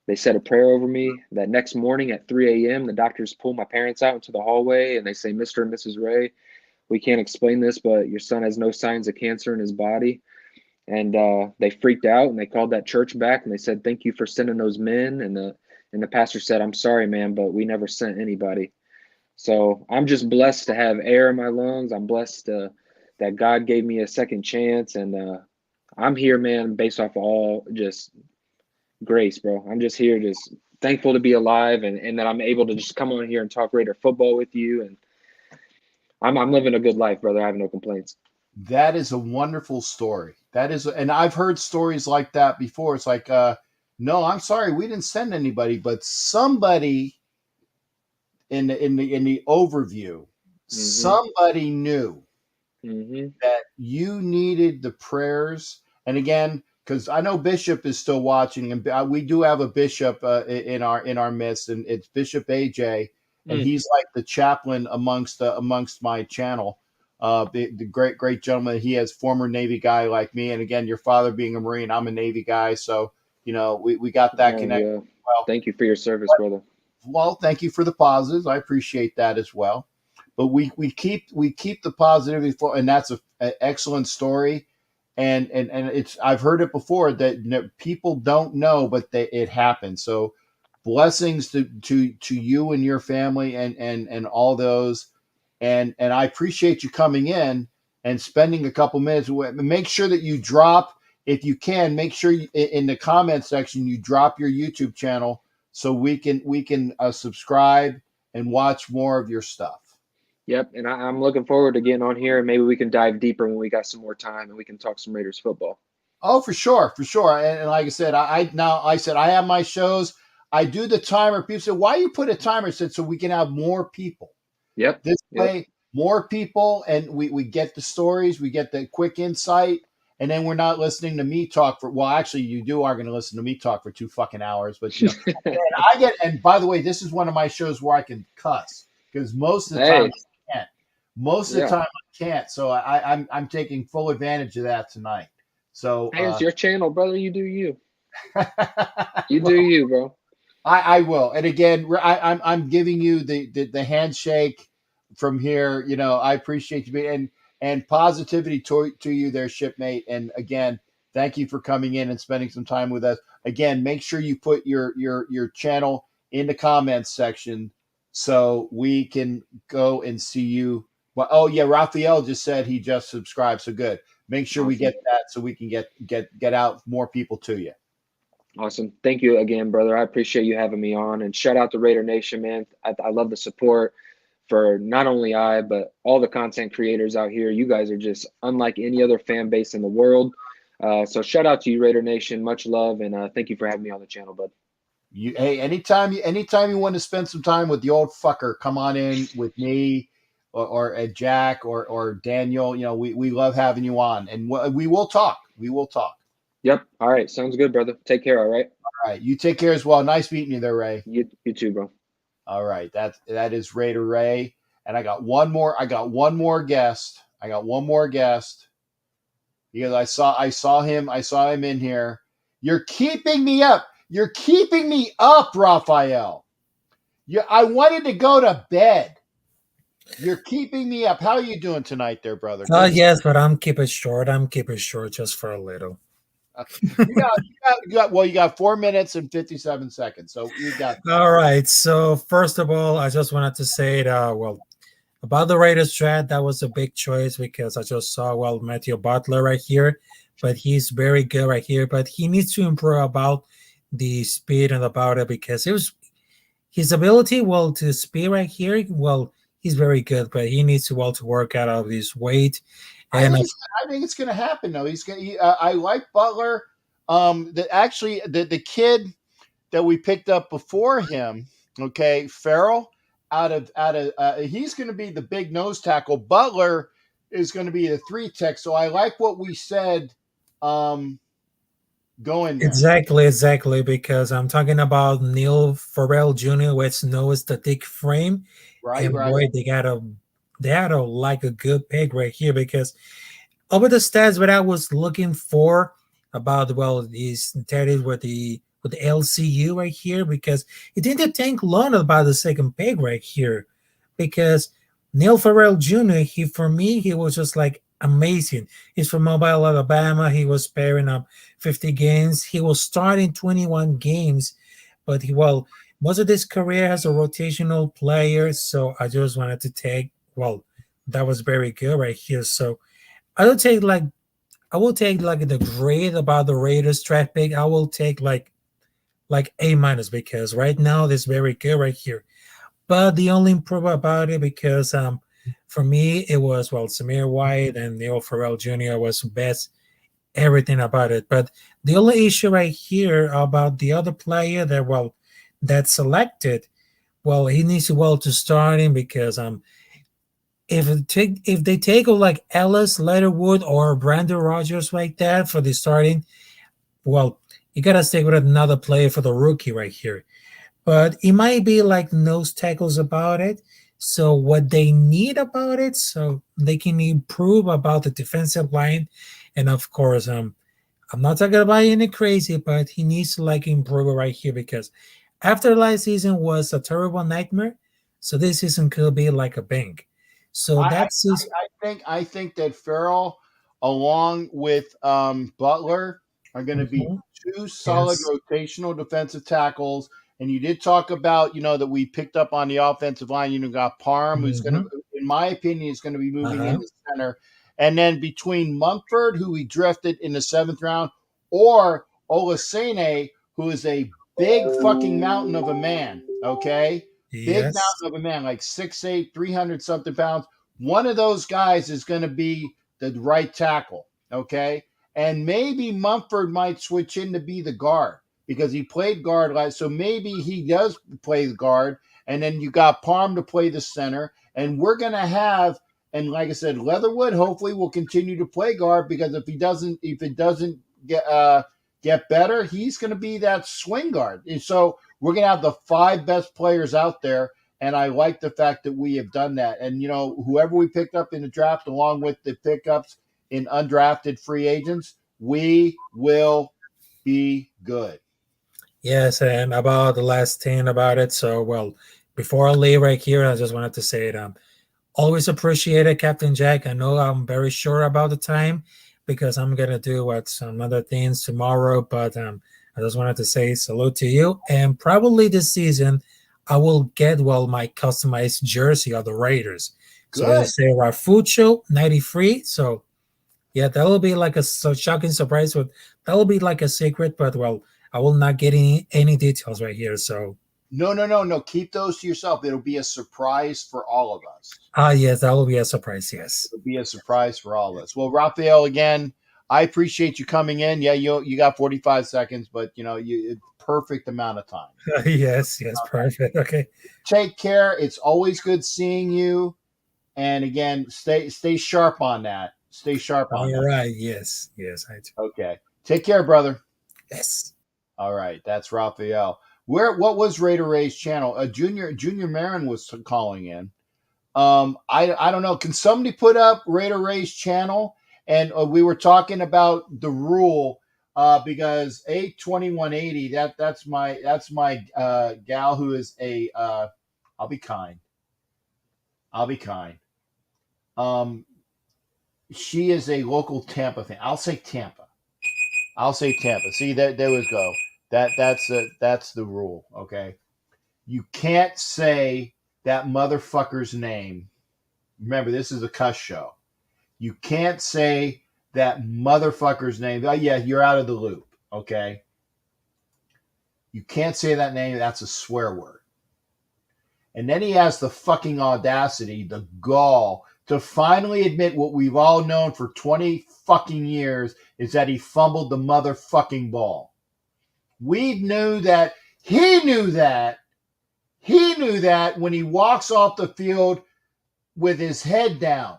They said a prayer over me. That next morning at 3 a.m., the doctors pull my parents out into the hallway and they say, Mr. and Mrs. Ray, we can't explain this, but your son has no signs of cancer in his body. And they freaked out and they called that church back and they said, thank you for sending those men. And the pastor said, I'm sorry, man, but we never sent anybody. So I'm just blessed to have air in my lungs. I'm blessed that God gave me a second chance. And I'm here, man, based off of all just grace, bro. I'm just here, just thankful to be alive and that I'm able to just come on here and talk Raider football with you. And I'm living a good life, brother. I have no complaints. That is a wonderful story. And I've heard stories like that before. It's like, no, I'm sorry, we didn't send anybody, but somebody in the overview, somebody knew that you needed the prayers. And again, because I know Bishop is still watching, and we do have a Bishop in our midst, and it's Bishop AJ, and he's like the chaplain amongst my channel. The great gentleman. He has former Navy guy like me, and again, your father being a Marine, I'm a Navy guy, so we got that connection. Yeah. Well, thank you for your service, brother. Well, thank you for the positives. I appreciate that as well. But we keep the positivity for, and that's an excellent story. And it's, I've heard it before that people don't know, but it happens. So blessings to you and your family and all those. And I appreciate you coming in and spending a couple minutes. Make sure that you drop, if you can, make sure in the comment section you drop your YouTube channel so we can subscribe and watch more of your stuff. Yep, and I'm looking forward to getting on here, and maybe we can dive deeper when we got some more time, and we can talk some Raiders football. Oh, for sure, for sure. And like I said, I have my shows. I do the timer. People say, "Why you put a timer?" I said, "So we can have more people." Yep. This way, more people, and we get the stories, we get the quick insight, and then we're not listening to me talk for. Well, actually, you are going to listen to me talk for 2 fucking hours, but you know, and by the way, this is one of my shows where I can cuss because most of the time I can't. Most of the time I can't, so I'm taking full advantage of that tonight. So hey, it's your channel, brother. You do you. You well, do you, bro. I will. And again, I'm giving you the handshake from here. You know, I appreciate you being and positivity to you there, shipmate. And again, thank you for coming in and spending some time with us. Again, make sure you put your channel in the comments section so we can go and see you. Well, oh yeah, Raphael just said he just subscribed. So good. Make sure we get that so we can get out more people to you. Awesome. Thank you again, brother. I appreciate you having me on. And shout out to Raider Nation, man. I love the support for not only I, but all the content creators out here. You guys are just unlike any other fan base in the world. So shout out to you, Raider Nation. Much love. And thank you for having me on the channel, bud. Hey, anytime you want to spend some time with the old fucker, come on in with me or Jack or Daniel. You know, we love having you on, and we will talk. We will talk. Yep. All right. Sounds good, brother. Take care. All right. All right. You take care as well. Nice meeting you there, Ray. You too, bro. All right. That is Raider Ray. And I got one more guest. Because I saw him in here. You're keeping me up. You're keeping me up, Raphael. I wanted to go to bed. You're keeping me up. How are you doing tonight there, brother? Yes, but I'm keep it short. Just for a little. You got 4 minutes and 57 seconds. So you got. All right. So first of all, I just wanted to say that, about the Raiders draft, that was a big choice because I just saw, Matthew Butler right here, but he's very good right here, but he needs to improve about the speed and about it because his ability, to speed right here, he's very good, but he needs to work out of his weight. And I think it's going to happen though. I like Butler. The kid that we picked up before him, okay, Farrell, he's going to be the big nose tackle. Butler is going to be the 3 tech. So I like what we said. Going there. Exactly, because I'm talking about Neil Farrell Jr. with no static frame, right? Boy, they had a good pick right here because over the stats what I was looking for about these Teddy with the LCU right here because it didn't take long about the second pick right here because Neil Farrell Jr. He was just amazing. He's from Mobile, Alabama. He was pairing up 50 games. He was starting 21 games, but most of his career as a rotational player. So I just wanted to take, that was very good right here. So I will take the grade about the Raiders draft pick. I will take like A- because right now this very good right here. But the only improvement about it because for me it was Samir White and Neil Farrell Jr. was best everything about it. But the only issue right here about the other player that selected, he needs to start him because if they take Ellis, Leatherwood, or Brandon Rogers like that for the starting, you gotta stick with another player for the rookie right here. But it might be nose tackles about it. So what they need about it, so they can improve about the defensive line, and of course, I'm not talking about any crazy, but he needs to improve it right here because after last season was a terrible nightmare, so this season could be like a bank. So I think that Farrell, along with Butler, are going to be 2 solid rotational defensive tackles. And you did talk about, that we picked up on the offensive line. Got Parham, who's going to, in my opinion, is going to be moving in the center. And then between Mumford, who we drafted in the 7th round, or Olasene, who is a big fucking mountain of a man, okay? Big Yes. mountain of a man, like 6'8", 300 something pounds. One of those guys is going to be the right tackle, okay? And maybe Mumford might switch in to be the guard because he played guard last. So maybe he does play the guard, and then you got Palm to play the center, and we're going to have. And like I said, Leatherwood hopefully will continue to play guard because if it doesn't get better, he's going to be that swing guard. And so we're going to have the 5 best players out there, and I like the fact that we have done that. And whoever we picked up in the draft, along with the pickups in undrafted free agents, we will be good. Yes, and about the last thing about it. So, well, before I leave right here, I just wanted to say it. Always appreciate it, Captain Jack. I know I'm very sure about the time because I'm gonna do some other things tomorrow. But I just wanted to say salute to you. And probably this season, I will get my customized jersey of the Raiders. Good. So it'll say Rafucho 93. So yeah, that'll be like a shocking surprise. But that'll be like a secret. But I will not get any details right here. So. No. Keep those to yourself. It'll be a surprise for all of us. Yes, that will be a surprise. Yes. It'll be a surprise for all of us. Well, Raphael, again, I appreciate you coming in. Yeah, you got 45 seconds, but perfect amount of time. Yes, perfect. Okay. Take care. It's always good seeing you. And again, stay sharp on that. Stay sharp on that. All right. Yes, I do. Okay. Take care, brother. Yes. All right. That's Raphael. What was Raider Ray's channel? Junior Marin was calling in. I don't know. Can somebody put up Raider Ray's channel? And we were talking about the rule because 82180. That's my gal who is a. I'll be kind. She is a local Tampa fan. I'll say Tampa. See, there we go. That's the rule, okay? You can't say that motherfucker's name. Remember, this is a cuss show. You can't say that motherfucker's name. Oh, yeah, you're out of the loop, okay? You can't say that name. That's a swear word. And then he has the fucking audacity, the gall, to finally admit what we've all known for 20 fucking years is that he fumbled the motherfucking ball. We knew that. He knew that. He knew that when he walks off the field with his head down.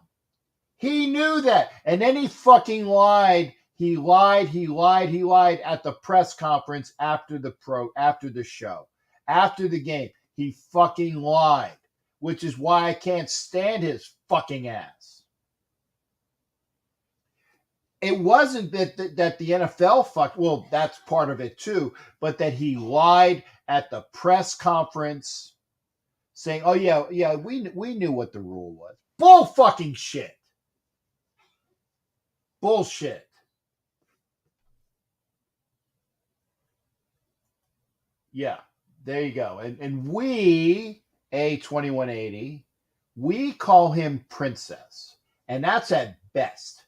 He knew that. And then he fucking lied. He lied at the press conference after the show. After the game. He fucking lied. Which is why I can't stand his fucking ass. It wasn't that the NFL fucked. Well, that's part of it too. But that he lied at the press conference, saying, "Oh yeah, we knew what the rule was." Bull fucking shit. Bullshit. Yeah, there you go. And we A2180, we call him Princess, and that's at best.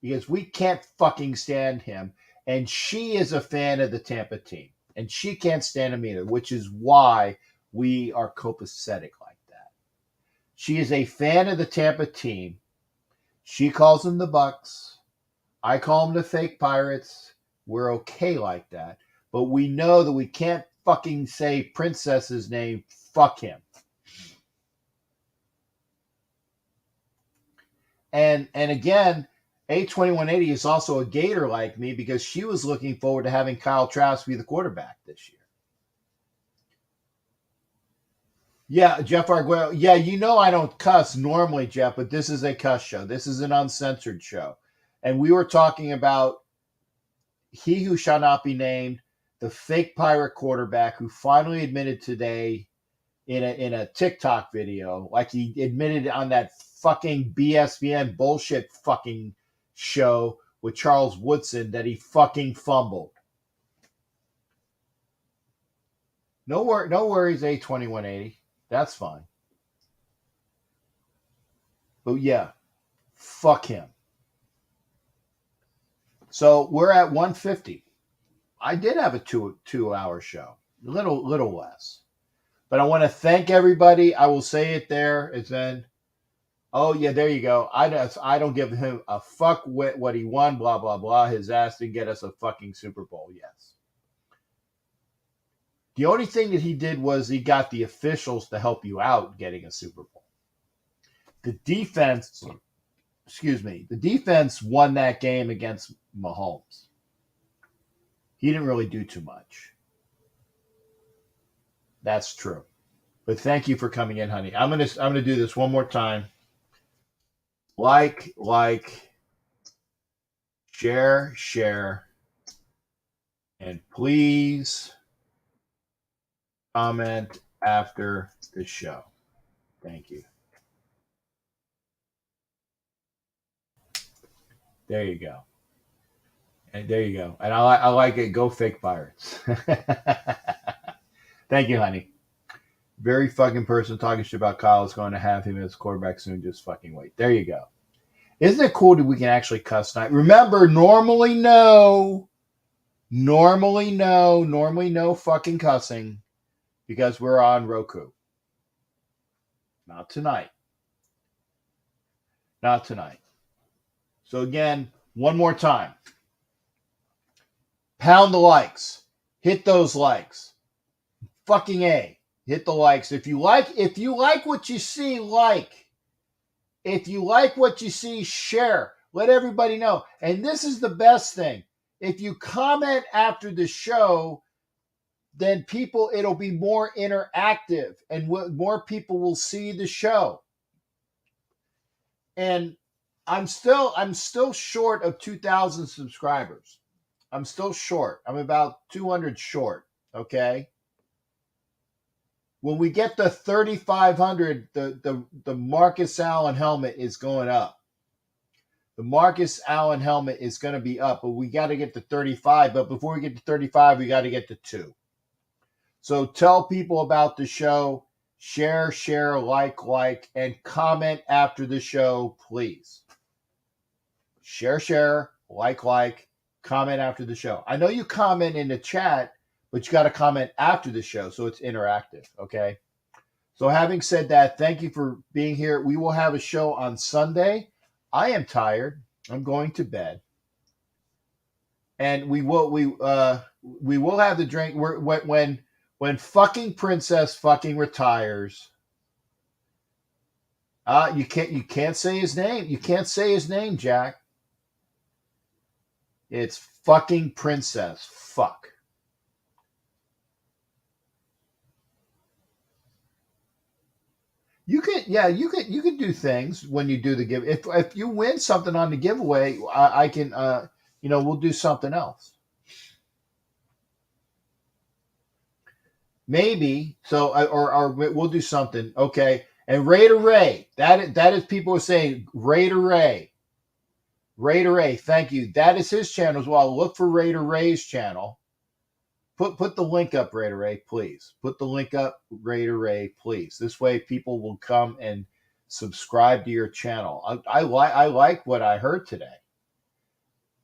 Because we can't fucking stand him. And she is a fan of the Tampa team. And she can't stand him either, which is why we are copacetic like that. She is a fan of the Tampa team. She calls them the Bucks. I call them the fake Pirates. We're okay like that. But we know that we can't fucking say Princess's name. Fuck him. And again, A2180 is also a Gator like me because she was looking forward to having Kyle Trask be the quarterback this year. Yeah, Jeff Arguello. Yeah, I don't cuss normally, Jeff, but this is a cuss show. This is an uncensored show. And we were talking about he who shall not be named, the fake Pirate quarterback who finally admitted today in a TikTok video, like he admitted on that fucking BSBN bullshit fucking show with Charles Woodson, that he fucking fumbled. No worries, A2180. That's fine. But yeah, fuck him. So we're at 150. I did have a 2 hour show, a little less. But I want to thank everybody. I will say it there. It's then. Oh yeah, there you go. I don't give him a fuck what he won. Blah blah blah. His ass didn't get us a fucking Super Bowl. Yes. The only thing that he did was he got the officials to help you out getting a Super Bowl. The defense won that game against Mahomes. He didn't really do too much. That's true. But thank you for coming in, honey. I'm gonna do this one more time. Like, share, and please comment after the show. Thank you. There you go. And there you go. And I like it. Go Fake Pirates. Thank you, honey. Very fucking person talking shit about Kyle is going to have him as quarterback soon. Just fucking wait. There you go. Isn't it cool that we can actually cuss tonight? Remember, normally no fucking cussing because we're on Roku. Not tonight. Not tonight. So again, one more time. Pound the likes. Hit those likes. Fucking A. Hit the likes. If you like what you see, like. If you like what you see, share. Let everybody know. And this is the best thing. If you comment after the show, then it'll be more interactive and more people will see the show. And I'm still short of 2,000 subscribers. I'm still short. I'm about 200 short. Okay. When we get to 3,500, the Marcus Allen helmet is going up. The Marcus Allen helmet is going to be up, but we got to get to 35. But before we get to 35, we got to get to 2. So tell people about the show. Share, like, and comment after the show, please. Share, like, comment after the show. I know you comment in the chat, but you got to comment after the show so it's interactive, okay? So having said that, thank you for being here. We will have a show on Sunday. I am tired. I'm going to bed. And we will have the drink when fucking Princess fucking retires. You can't say his name. You can't say his name, Jack. It's fucking Princess. Fuck. You could do things when you do the give. If you win something on the giveaway, I can we'll do something else. Maybe so, or we'll do something. Okay, and Raider Ray. That is people are saying Raider Ray. Raider Ray, thank you. That is his channel as well. Look for Raider Ray's channel. Put the link up, Raider Ray, please. Put the link up, Raider Ray, please. This way, people will come and subscribe to your channel. I like what I heard today.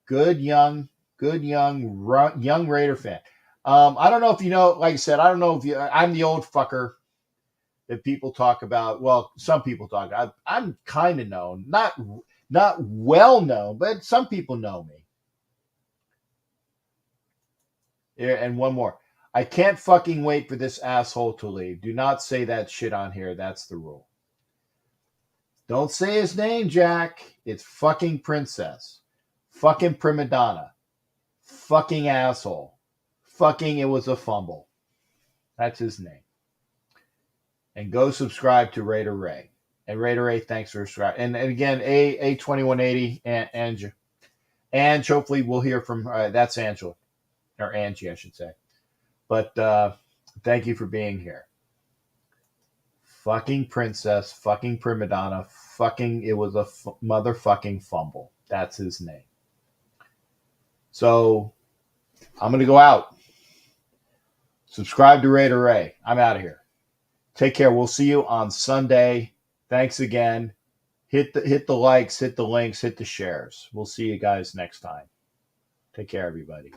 Good young Raider fan. I don't know if you know. Like I said, I don't know if you. I'm the old fucker that people talk about. Well, some people talk. I'm kind of known, not well known, but some people know me. And one more. I can't fucking wait for this asshole to leave. Do not say that shit on here. That's the rule. Don't say his name, Jack. It's fucking Princess. Fucking prima donna. Fucking asshole. Fucking it was a fumble. That's his name. And go subscribe to Raider Ray. And Raider Ray, thanks for subscribing. And again, A2180 and Ange, hopefully we'll hear from, that's Angela. Or Angie, I should say. But thank you for being here. Fucking Princess, fucking prima donna, fucking it was a motherfucking fumble. That's his name. So I'm going to go out. Subscribe to Raider Ray. I'm out of here. Take care. We'll see you on Sunday. Thanks again. Hit the likes, hit the links, hit the shares. We'll see you guys next time. Take care, everybody.